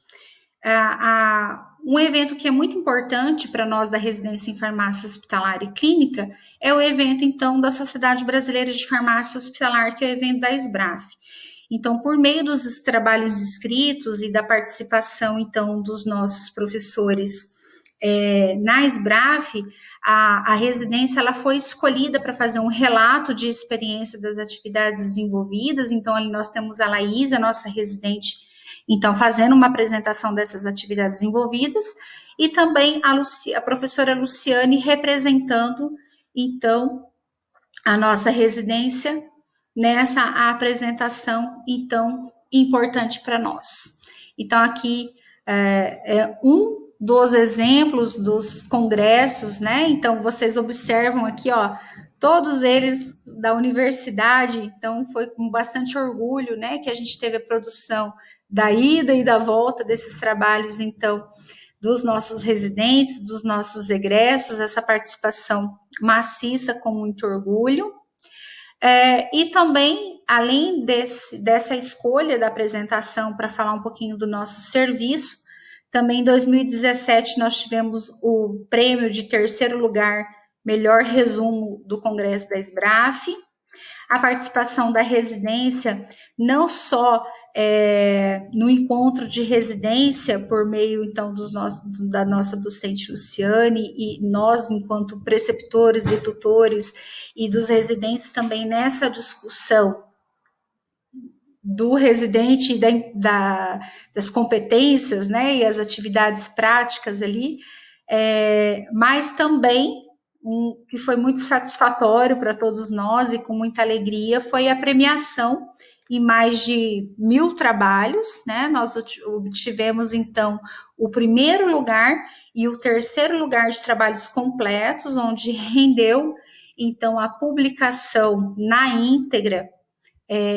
Um evento que é muito importante para nós da residência em farmácia hospitalar e clínica é o evento, então, da Sociedade Brasileira de Farmácia Hospitalar, que é o evento da SBRAF. Então, por meio dos trabalhos escritos e da participação, então, dos nossos professores na SBRAF, a residência ela foi escolhida para fazer um relato de experiência das atividades desenvolvidas. Então, ali nós temos a Laís, a nossa residente, então, fazendo uma apresentação dessas atividades envolvidas, e também a professora Luciane representando, então, a nossa residência nessa apresentação, então, importante para nós. Então, aqui é um dos exemplos dos congressos, né? Então, vocês observam aqui, ó, todos eles da universidade. Então, foi com bastante orgulho, né, que a gente teve a produção da ida e da volta desses trabalhos, então, dos nossos residentes, dos nossos egressos, essa participação maciça com muito orgulho. E também, além dessa escolha da apresentação para falar um pouquinho do nosso serviço, também em 2017 nós tivemos o prêmio de terceiro lugar, melhor resumo do Congresso da SBRAF, a participação da residência, não só no encontro de residência, por meio, então, da nossa docente Luciane, e nós, enquanto preceptores e tutores, e dos residentes também nessa discussão do residente e das competências, né, e as atividades práticas ali, mas também que foi muito satisfatório para todos nós e com muita alegria foi a premiação em mais de 1.000 trabalhos, né? Nós obtivemos, então, o primeiro lugar e o terceiro lugar de trabalhos completos, onde rendeu, então, a publicação na íntegra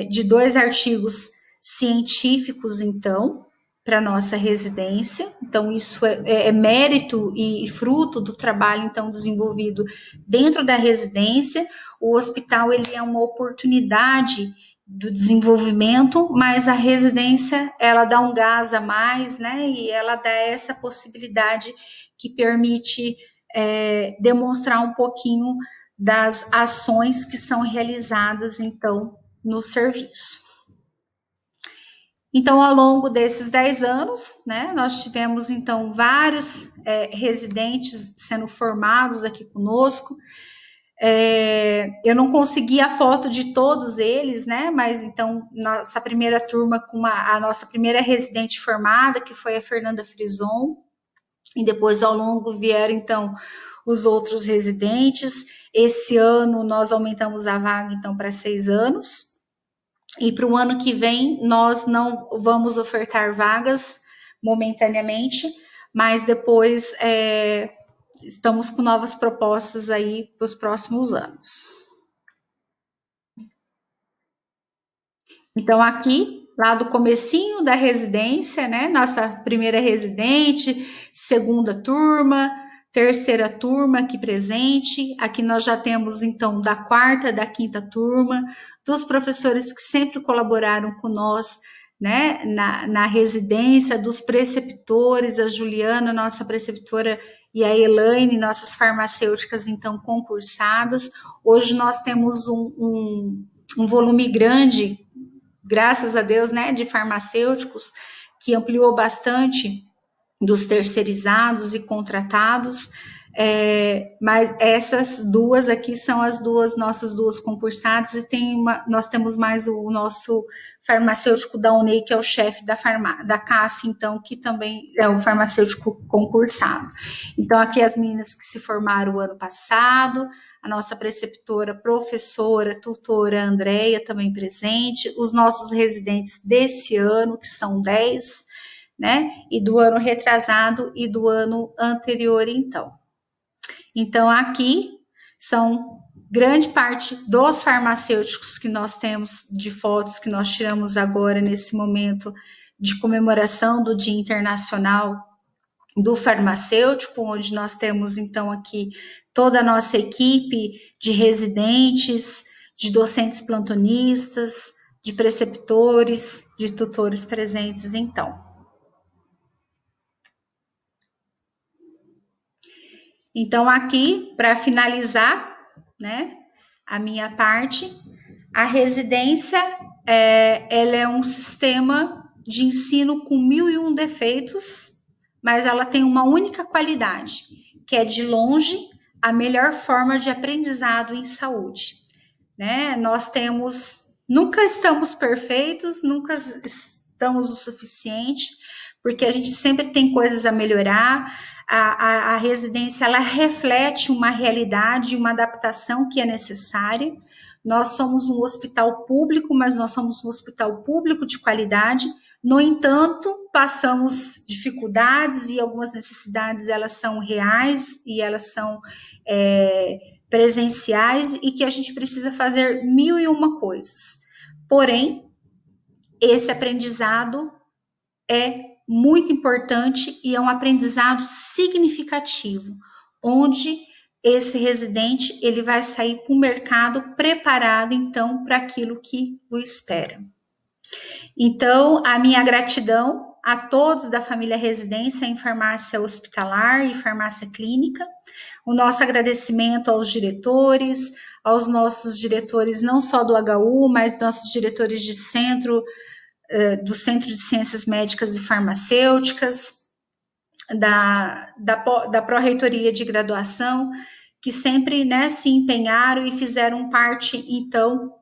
de 2 artigos científicos, então, para nossa residência. Então, isso é mérito e fruto do trabalho, então, desenvolvido dentro da residência. O hospital, ele é uma oportunidade do desenvolvimento, mas a residência, ela dá um gás a mais, né, e ela dá essa possibilidade que permite demonstrar um pouquinho das ações que são realizadas, então, no serviço. Então, ao longo desses 10 anos, né, nós tivemos, então, vários residentes sendo formados aqui conosco. Eu não consegui a foto de todos eles, né, mas, então, nossa primeira turma com a nossa primeira residente formada, que foi a Fernanda Frison, e depois, ao longo, vieram, então, os outros residentes. Esse ano, nós aumentamos a vaga, então, para 6 anos. E para o ano que vem, nós não vamos ofertar vagas momentaneamente, mas depois estamos com novas propostas aí para os próximos anos. Então, aqui, lá do comecinho da residência, né, nossa primeira residente, segunda turma, terceira turma aqui presente. Aqui nós já temos, então, da quarta, da quinta turma, dos professores que sempre colaboraram com nós, né, na residência, dos preceptores, a Juliana, nossa preceptora e a Elaine, nossas farmacêuticas, então, concursadas. Hoje nós temos um volume grande, graças a Deus, né, de farmacêuticos, que ampliou bastante dos terceirizados e contratados, mas essas duas aqui são nossas duas concursadas, e nós temos mais o nosso farmacêutico da UNEI, que é o chefe da CAF, então, que também é o farmacêutico concursado. Então, aqui as meninas que se formaram o ano passado, a nossa preceptora, professora, tutora Andréia também presente, os nossos residentes desse ano, que são 10, né? E do ano retrasado e do ano anterior, então. Então, aqui são grande parte dos farmacêuticos que nós temos, de fotos que nós tiramos agora nesse momento de comemoração do Dia Internacional do Farmacêutico, onde nós temos, então, aqui toda a nossa equipe de residentes, de docentes plantonistas, de preceptores, de tutores presentes, então. Então, aqui, para finalizar, né, a minha parte, a residência, ela é um sistema de ensino com 1001 defeitos, mas ela tem uma única qualidade, que é, de longe, a melhor forma de aprendizado em saúde, né? Nunca estamos perfeitos, nunca estamos o suficiente, porque a gente sempre tem coisas a melhorar. A residência, ela reflete uma realidade, uma adaptação que é necessária. Nós somos um hospital público, mas nós somos um hospital público de qualidade. No entanto, passamos dificuldades, e algumas necessidades, elas são reais e elas são presenciais, e que a gente precisa fazer 1001 coisas. Porém, esse aprendizado é muito importante e é um aprendizado significativo, onde esse residente, ele vai sair para o mercado preparado, então, para aquilo que o espera. Então, a minha gratidão a todos da família Residência em Farmácia Hospitalar e Farmácia Clínica, o nosso agradecimento aos diretores, aos nossos diretores não só do HU, mas nossos diretores de do Centro de Ciências Médicas e Farmacêuticas, da Pró-Reitoria de Graduação, que sempre, né, se empenharam e fizeram parte, então,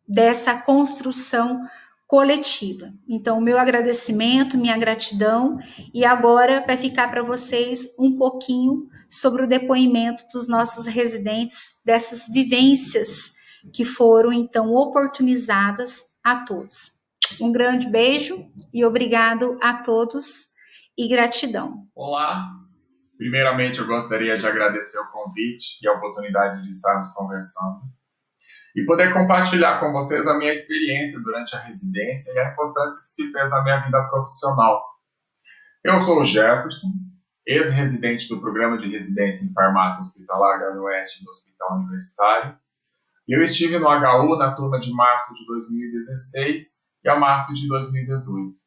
dessa construção coletiva. Então, meu agradecimento, minha gratidão, e agora vai ficar para vocês um pouquinho sobre o depoimento dos nossos residentes, dessas vivências que foram, então, oportunizadas a todos. Um grande beijo e obrigado a todos e gratidão. Olá, primeiramente eu gostaria de agradecer o convite e a oportunidade de estarmos conversando e poder compartilhar com vocês a minha experiência durante a residência e a importância que se fez na minha vida profissional. Eu sou o Jefferson, ex-residente do programa de residência em farmácia hospitalar da Oeste do Hospital Universitário, e eu estive no HU na turma de março de 2016 e a março de 2018.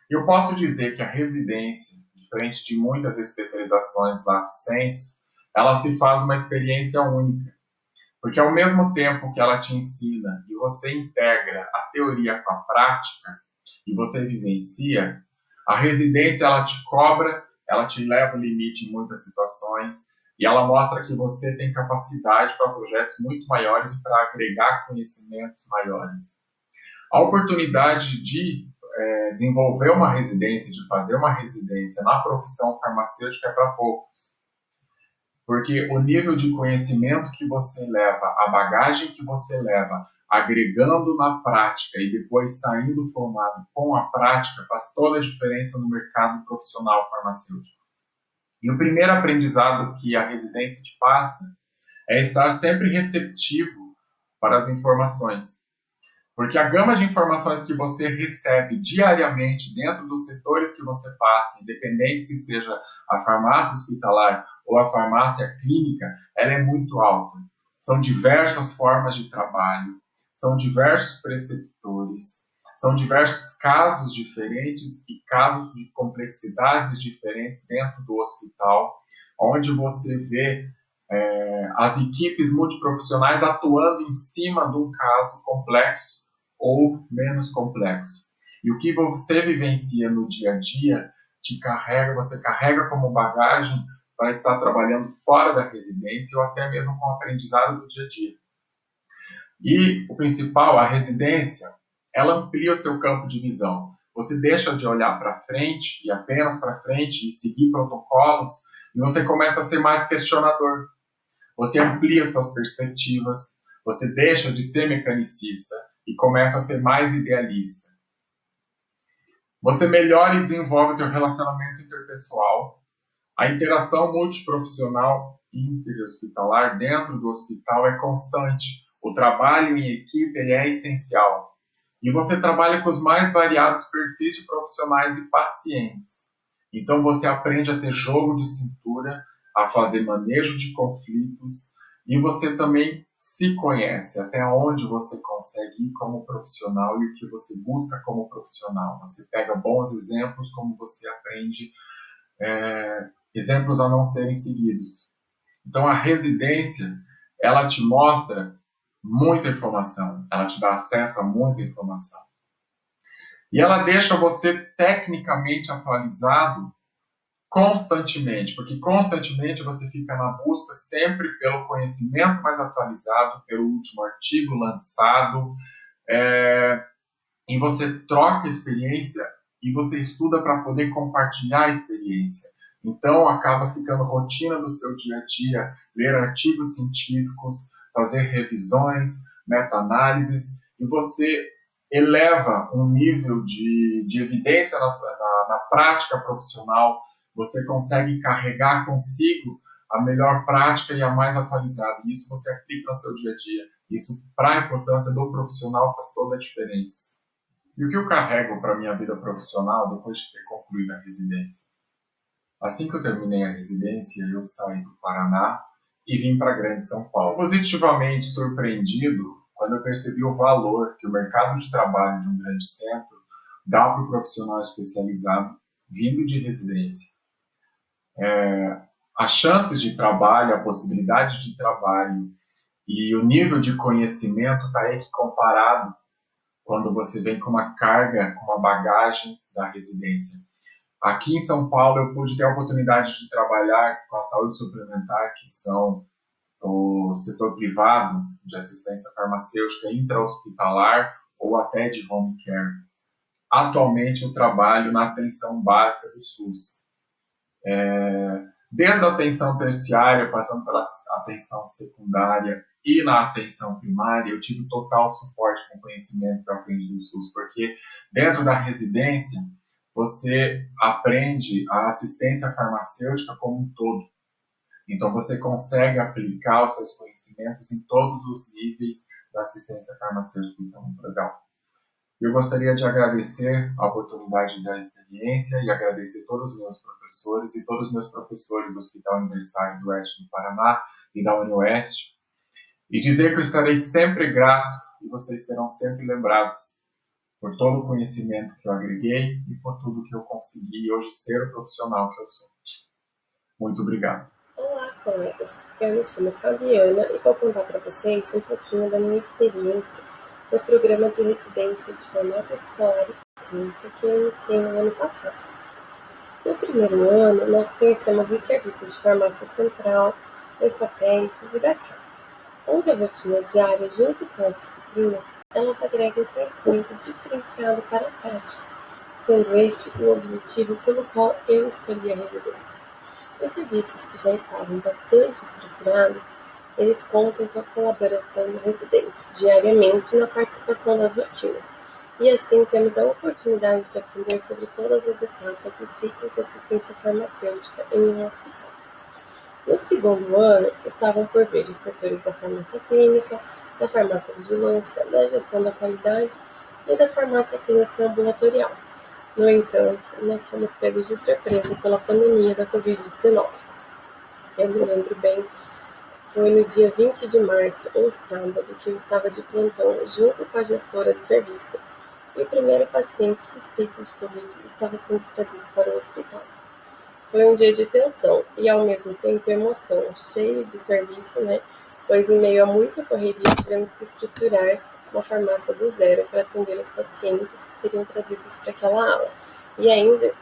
Eu posso dizer que a residência, diferente de muitas especializações lato sensu, ela se faz uma experiência única, porque ao mesmo tempo que ela te ensina e você integra a teoria com a prática e você vivencia, a residência ela te cobra, ela te leva ao limite em muitas situações e ela mostra que você tem capacidade para projetos muito maiores e para agregar conhecimentos maiores. A oportunidade de desenvolver uma residência, de fazer uma residência na profissão farmacêutica é para poucos. Porque o nível de conhecimento que você leva, a bagagem que você leva, agregando na prática e depois saindo formado com a prática, faz toda a diferença no mercado profissional farmacêutico. E o primeiro aprendizado que a residência te passa é estar sempre receptivo para as informações. Porque a gama de informações que você recebe diariamente dentro dos setores que você passa, independente se seja a farmácia hospitalar ou a farmácia clínica, ela é muito alta. São diversas formas de trabalho, são diversos preceptores, São diversos casos diferentes e casos de complexidades diferentes dentro do hospital, onde você vê as equipes multiprofissionais atuando em cima de um caso complexo ou menos complexo. E o que você vivencia no dia a dia você carrega como bagagem para estar trabalhando fora da residência ou até mesmo com o aprendizado do dia a dia. E o principal, a residência, ela amplia o seu campo de visão. Você deixa de olhar para frente e apenas para frente e seguir protocolos e você começa a ser mais questionador. Você amplia suas perspectivas, você deixa de ser mecanicista e começa a ser mais idealista. Você melhora e desenvolve o seu relacionamento interpessoal. A interação multiprofissional interhospitalar dentro do hospital é constante. O trabalho em equipe é essencial. E você trabalha com os mais variados perfis de profissionais e pacientes. Então você aprende a ter jogo de cintura, a fazer manejo de conflitos e você também se conhece, até onde você consegue ir como profissional e o que você busca como profissional. Você pega bons exemplos, como você aprende exemplos a não serem seguidos. Então a residência, ela te mostra muita informação, ela te dá acesso a muita informação. E ela deixa você tecnicamente atualizado constantemente, porque constantemente você fica na busca sempre pelo conhecimento mais atualizado, pelo último artigo lançado, e você troca experiência e você estuda para poder compartilhar a experiência. Então acaba ficando rotina do seu dia a dia, ler artigos científicos, fazer revisões, meta-análises, e você eleva um nível de evidência na prática profissional. Você consegue carregar consigo a melhor prática e a mais atualizada. Isso você aplica no seu dia a dia. Isso, para a importância do profissional, faz toda a diferença. E o que eu carrego para a minha vida profissional depois de ter concluído a residência? Assim que eu terminei a residência, eu saí do Paraná e vim para a Grande São Paulo. Positivamente surpreendido quando eu percebi o valor que o mercado de trabalho de um grande centro dá para o profissional especializado vindo de residência. As chances de trabalho, a possibilidade de trabalho e o nível de conhecimento está aí que comparado quando você vem com uma carga, com uma bagagem da residência. Aqui em São Paulo eu pude ter a oportunidade de trabalhar com a saúde suplementar, que são o setor privado de assistência farmacêutica intra-hospitalar ou até de home care. Atualmente eu trabalho na atenção básica do SUS. Desde a atenção terciária, passando pela atenção secundária e na atenção primária, eu tive total suporte com o conhecimento que eu aprendi do SUS, porque dentro da residência você aprende a assistência farmacêutica como um todo. Então você consegue aplicar os seus conhecimentos em todos os níveis da assistência farmacêutica. Isso é muito legal. Eu gostaria de agradecer a oportunidade da experiência e agradecer todos os meus professores e todos os meus professores do Hospital Universitário do Oeste do Paraná e da UniOeste, e dizer que eu estarei sempre grato e vocês serão sempre lembrados por todo o conhecimento que eu agreguei e por tudo que eu consegui hoje ser o profissional que eu sou. Muito obrigado. Olá, colegas. Eu me chamo Fabiana e vou contar para vocês um pouquinho da minha experiência no programa de residência de farmácia hospitalar e clínica que eu iniciei no ano passado. No primeiro ano, nós conhecemos os serviços de farmácia central, das satélites e da CAF, onde a rotina diária, junto com as disciplinas, elas agregam conhecimento diferenciado para a prática, sendo este o objetivo pelo qual eu escolhi a residência. Os serviços que já estavam bastante estruturados, eles contam com a colaboração do residente diariamente na participação das rotinas, e assim temos a oportunidade de aprender sobre todas as etapas do ciclo de assistência farmacêutica em um hospital. No segundo ano, estavam por vir os setores da farmácia clínica, da farmacovigilância, da gestão da qualidade e da farmácia clínica ambulatorial. No entanto, nós fomos pegos de surpresa pela pandemia da Covid-19. Eu me lembro bem, foi no dia 20 de março, ou sábado, que eu estava de plantão junto com a gestora de serviço, e o primeiro paciente suspeito de Covid estava sendo trazido para o hospital. Foi um dia de tensão e, ao mesmo tempo, emoção, cheio de serviço, Pois, em meio a muita correria, tivemos que estruturar uma farmácia do zero para atender os pacientes que seriam trazidos para aquela ala, e ainda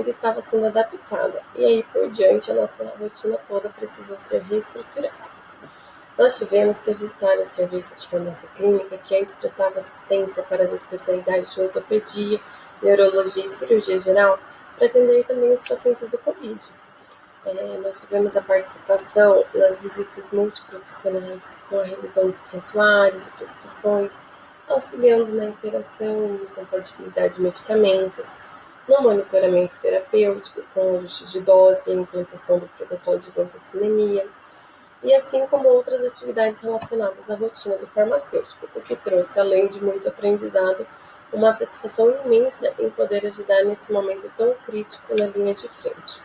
estava sendo adaptada. E aí, por diante, a nossa rotina toda precisou ser reestruturada. Nós tivemos que ajustar o serviço de farmácia clínica, que antes prestava assistência para as especialidades de ortopedia, neurologia e cirurgia geral, para atender também os pacientes do Covid. Nós tivemos a participação nas visitas multiprofissionais, com a revisão dos prontuários e prescrições, auxiliando na interação e compatibilidade de medicamentos, no monitoramento terapêutico, com o ajuste de dose e a implantação do protocolo de vancinemia, e assim como outras atividades relacionadas à rotina do farmacêutico, o que trouxe, além de muito aprendizado, uma satisfação imensa em poder ajudar nesse momento tão crítico na linha de frente.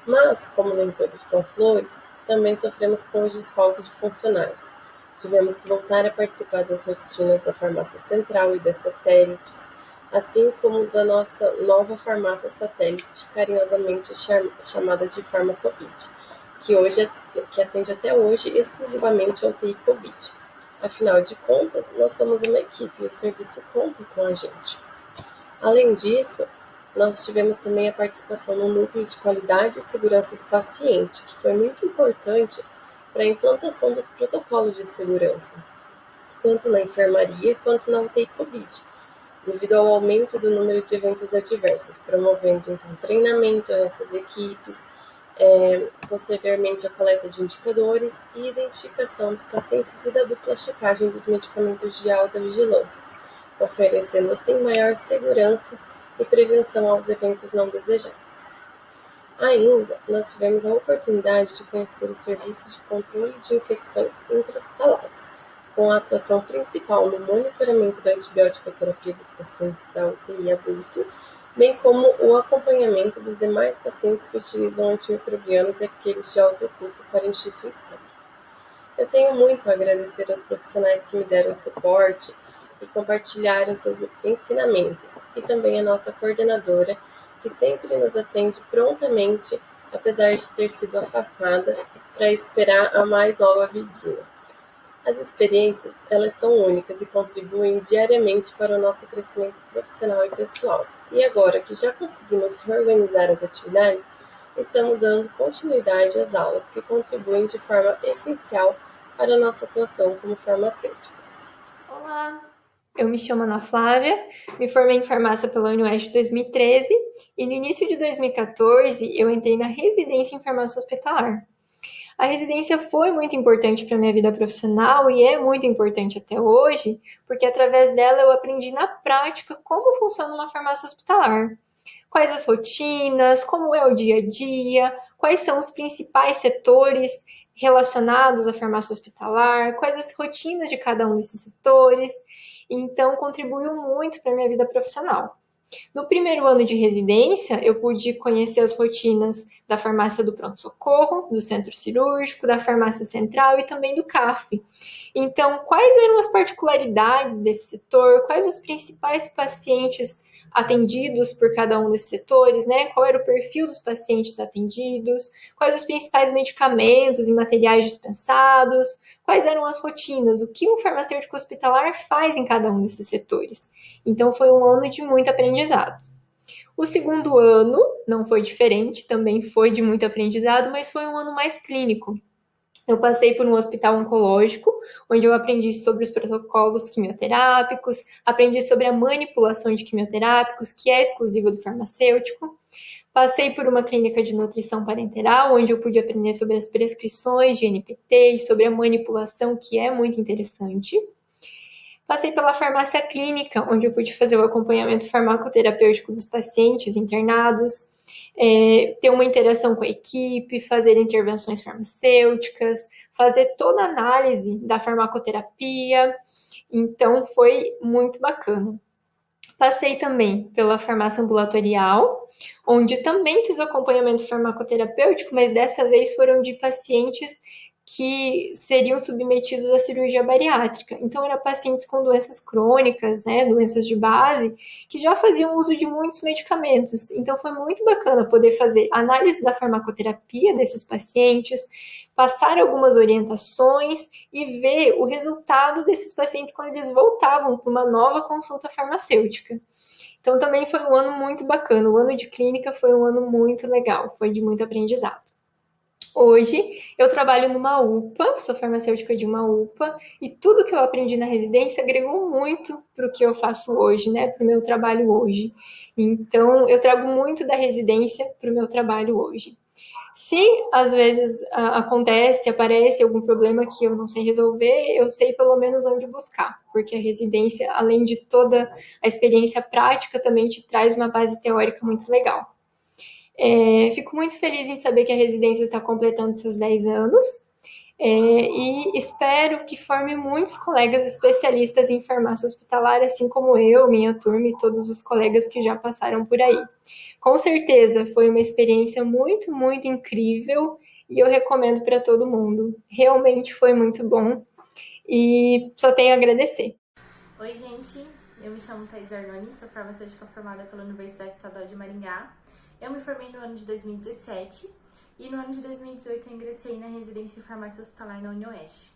Mas, como nem todos são flores, também sofremos com o desfalque de funcionários. Tivemos que voltar a participar das rotinas da farmácia central e das satélites, assim como da nossa nova farmácia satélite, carinhosamente chamada de Farmacovid, que atende até hoje exclusivamente ao UTI Covid. Afinal de contas, nós somos uma equipe e o serviço conta com a gente. Além disso, nós tivemos também a participação no núcleo de qualidade e segurança do paciente, que foi muito importante para a implantação dos protocolos de segurança, tanto na enfermaria quanto na UTI Covid, devido ao aumento do número de eventos adversos, promovendo então treinamento a essas equipes, posteriormente a coleta de indicadores e identificação dos pacientes e da dupla checagem dos medicamentos de alta vigilância, oferecendo assim maior segurança e prevenção aos eventos não desejáveis. Ainda, nós tivemos a oportunidade de conhecer o serviço de controle de infecções intra-hospitalares, com a atuação principal no monitoramento da antibiótico-terapia dos pacientes da UTI adulto, bem como o acompanhamento dos demais pacientes que utilizam antimicrobianos e aqueles de alto custo para a instituição. Eu tenho muito a agradecer aos profissionais que me deram suporte e compartilharam seus ensinamentos, e também a nossa coordenadora, que sempre nos atende prontamente, apesar de ter sido afastada, para esperar a mais nova vidinha. As experiências, elas são únicas e contribuem diariamente para o nosso crescimento profissional e pessoal. E agora que já conseguimos reorganizar as atividades, estamos dando continuidade às aulas que contribuem de forma essencial para a nossa atuação como farmacêuticas. Olá, eu me chamo Ana Flávia, me formei em farmácia pela Unioeste em 2013 e no início de 2014 eu entrei na residência em farmácia hospitalar. A residência foi muito importante para a minha vida profissional e é muito importante até hoje, porque através dela eu aprendi na prática como funciona uma farmácia hospitalar. Quais as rotinas, como é o dia a dia, quais são os principais setores relacionados à farmácia hospitalar, quais as rotinas de cada um desses setores. Então, contribuiu muito para a minha vida profissional. No primeiro ano de residência, eu pude conhecer as rotinas da farmácia do pronto-socorro, do centro cirúrgico, da farmácia central e também do CAF. Então, quais eram as particularidades desse setor? Quais os principais pacientes atendidos por cada um desses setores, Qual era o perfil dos pacientes atendidos? Quais os principais medicamentos e materiais dispensados? Quais eram as rotinas? O que um farmacêutico hospitalar faz em cada um desses setores? Então, foi um ano de muito aprendizado. O segundo ano não foi diferente, também foi de muito aprendizado, mas foi um ano mais clínico. Eu passei por um hospital oncológico, onde eu aprendi sobre os protocolos quimioterápicos, aprendi sobre a manipulação de quimioterápicos, que é exclusiva do farmacêutico. Passei por uma clínica de nutrição parenteral, onde eu pude aprender sobre as prescrições de NPT e sobre a manipulação, que é muito interessante. Passei pela farmácia clínica, onde eu pude fazer o acompanhamento farmacoterapêutico dos pacientes internados, ter uma interação com a equipe, fazer intervenções farmacêuticas, fazer toda a análise da farmacoterapia. Então, foi muito bacana. Passei também pela farmácia ambulatorial, onde também fiz o acompanhamento farmacoterapêutico, mas dessa vez foram de pacientes que seriam submetidos à cirurgia bariátrica. Então, eram pacientes com doenças crônicas, né, doenças de base, que já faziam uso de muitos medicamentos. Então, foi muito bacana poder fazer análise da farmacoterapia desses pacientes, passar algumas orientações e ver o resultado desses pacientes quando eles voltavam para uma nova consulta farmacêutica. Então, também foi um ano muito bacana. O ano de clínica foi um ano muito legal, foi de muito aprendizado. Hoje, eu trabalho numa UPA, sou farmacêutica de uma UPA, e tudo que eu aprendi na residência agregou muito para o que eu faço hoje, né, para o meu trabalho hoje. Então, eu trago muito da residência para o meu trabalho hoje. Se às vezes aparece algum problema que eu não sei resolver, eu sei pelo menos onde buscar, porque a residência, além de toda a experiência prática, também te traz uma base teórica muito legal. Fico muito feliz em saber que a residência está completando seus 10 anos e espero que forme muitos colegas especialistas em farmácia hospitalar, assim como eu, minha turma e todos os colegas que já passaram por aí. Com certeza foi uma experiência muito, muito incrível e eu recomendo para todo mundo. Realmente foi muito bom e só tenho a agradecer. Oi, gente, eu me chamo Thais Arnone, sou farmacêutica formada pela Universidade Estadual de Maringá. Eu me formei no ano de 2017 e no ano de 2018 eu ingressei na residência em farmácia hospitalar na UniOeste.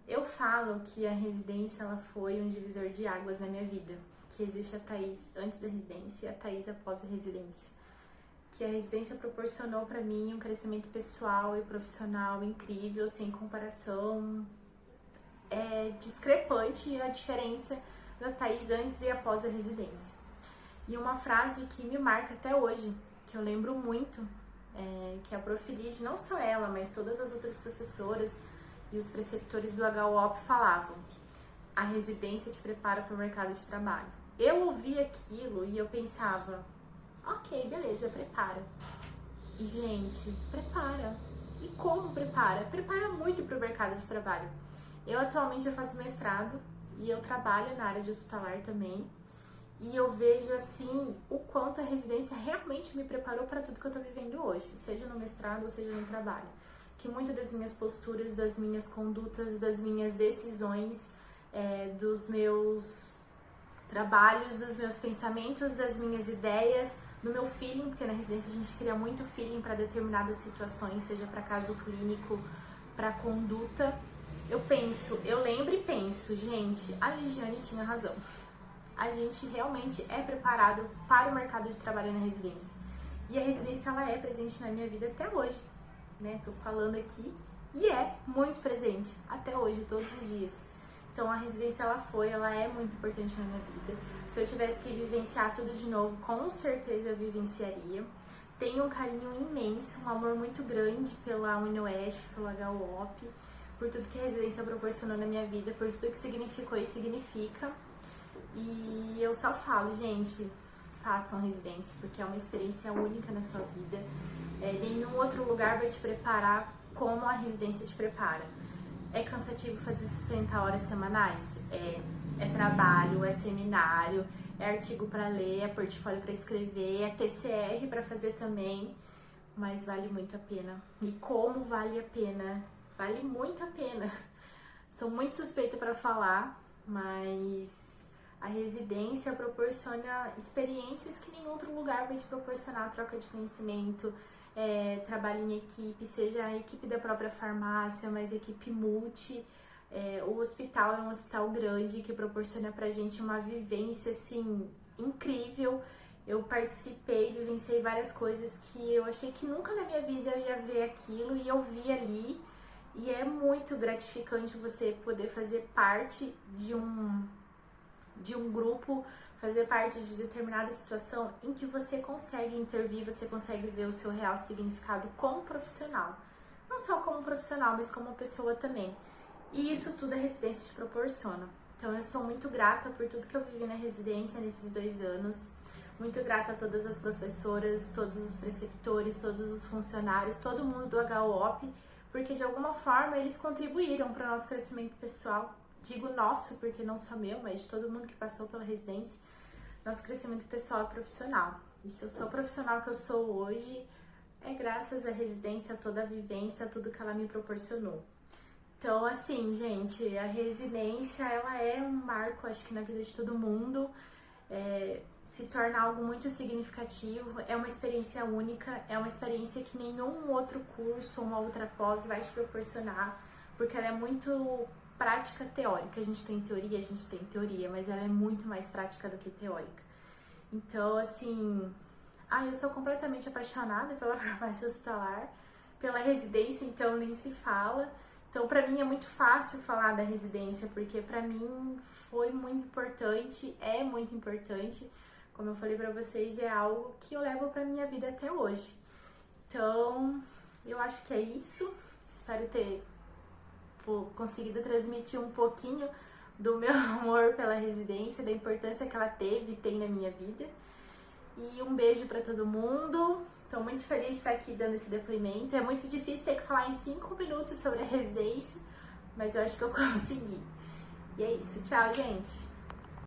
Eu falo que a residência ela foi um divisor de águas na minha vida, que existe a Thais antes da residência e a Thais após a residência. Que a residência proporcionou para mim um crescimento pessoal e profissional incrível, sem comparação. É discrepante a diferença da Thais antes e após a residência. E uma frase que me marca até hoje, que eu lembro muito, que a Prof. Liz, não só ela, mas todas as outras professoras e os preceptores do HUOP falavam: a residência te prepara para o mercado de trabalho. Eu ouvia aquilo e eu pensava, ok, beleza, prepara. E, gente, prepara. E como prepara? Prepara muito para o mercado de trabalho. Eu atualmente faço mestrado e eu trabalho na área de hospitalar também. E eu vejo, assim, o quanto a residência realmente me preparou para tudo que eu tô vivendo hoje, seja no mestrado ou seja no trabalho. Que muitas das minhas posturas, das minhas condutas, das minhas decisões, dos meus trabalhos, dos meus pensamentos, das minhas ideias, do meu feeling, porque na residência a gente cria muito feeling para determinadas situações, seja para caso clínico, para conduta. Eu lembro e penso, gente, a Ligiane tinha razão. A gente realmente é preparado para o mercado de trabalho na residência. E a residência, ela é presente na minha vida até hoje, né? Tô falando aqui e é muito presente até hoje, todos os dias. Então, a residência, ela é muito importante na minha vida. Se eu tivesse que vivenciar tudo de novo, com certeza eu vivenciaria. Tenho um carinho imenso, um amor muito grande pela UniOeste, pelo HUOP, por tudo que a residência proporcionou na minha vida, por tudo que significou e significa. E eu só falo, gente, façam residência, porque é uma experiência única na sua vida. Nenhum outro lugar vai te preparar como a residência te prepara. É cansativo fazer 60 horas semanais? É trabalho, é seminário, é artigo para ler, é portfólio para escrever, é TCR para fazer também, mas vale muito a pena. E como vale a pena? Vale muito a pena. Sou muito suspeita para falar, mas a residência proporciona experiências que nenhum outro lugar vai te proporcionar, troca de conhecimento, trabalho em equipe, seja a equipe da própria farmácia, mas equipe multi. O hospital é um hospital grande que proporciona pra gente uma vivência, assim, incrível. Eu participei, vivenciei várias coisas que eu achei que nunca na minha vida eu ia ver aquilo e eu vi ali. E é muito gratificante você poder fazer parte de um grupo, fazer parte de determinada situação em que você consegue intervir, você consegue ver o seu real significado como profissional. Não só como profissional, mas como pessoa também. E isso tudo a residência te proporciona. Então eu sou muito grata por tudo que eu vivi na residência nesses 2 anos. Muito grata a todas as professoras, todos os preceptores, todos os funcionários, todo mundo do HUOP, porque de alguma forma eles contribuíram para o nosso crescimento pessoal. Digo nosso, porque não só meu, mas de todo mundo que passou pela residência, nosso crescimento pessoal e profissional. E se eu sou a profissional que eu sou hoje, é graças à residência, toda a vivência, tudo que ela me proporcionou. Então, assim, gente, a residência, ela é um marco, acho que na vida de todo mundo, se torna algo muito significativo, é uma experiência única, é uma experiência que nenhum outro curso, uma outra pós vai te proporcionar, porque ela é muito prática teórica. A gente tem teoria, mas ela é muito mais prática do que teórica. Então, assim, eu sou completamente apaixonada pela farmácia hospitalar, pela residência, então nem se fala. Então, pra mim é muito fácil falar da residência, porque pra mim foi muito importante, é muito importante. Como eu falei pra vocês, é algo que eu levo pra minha vida até hoje. Então, eu acho que é isso. Espero ter conseguido transmitir um pouquinho do meu amor pela residência, da importância que ela teve e tem na minha vida. E um beijo pra todo mundo. Estou muito feliz de estar aqui dando esse depoimento. É muito difícil ter que falar em 5 minutos sobre a residência, mas eu acho que eu consegui. E é isso. Tchau, gente!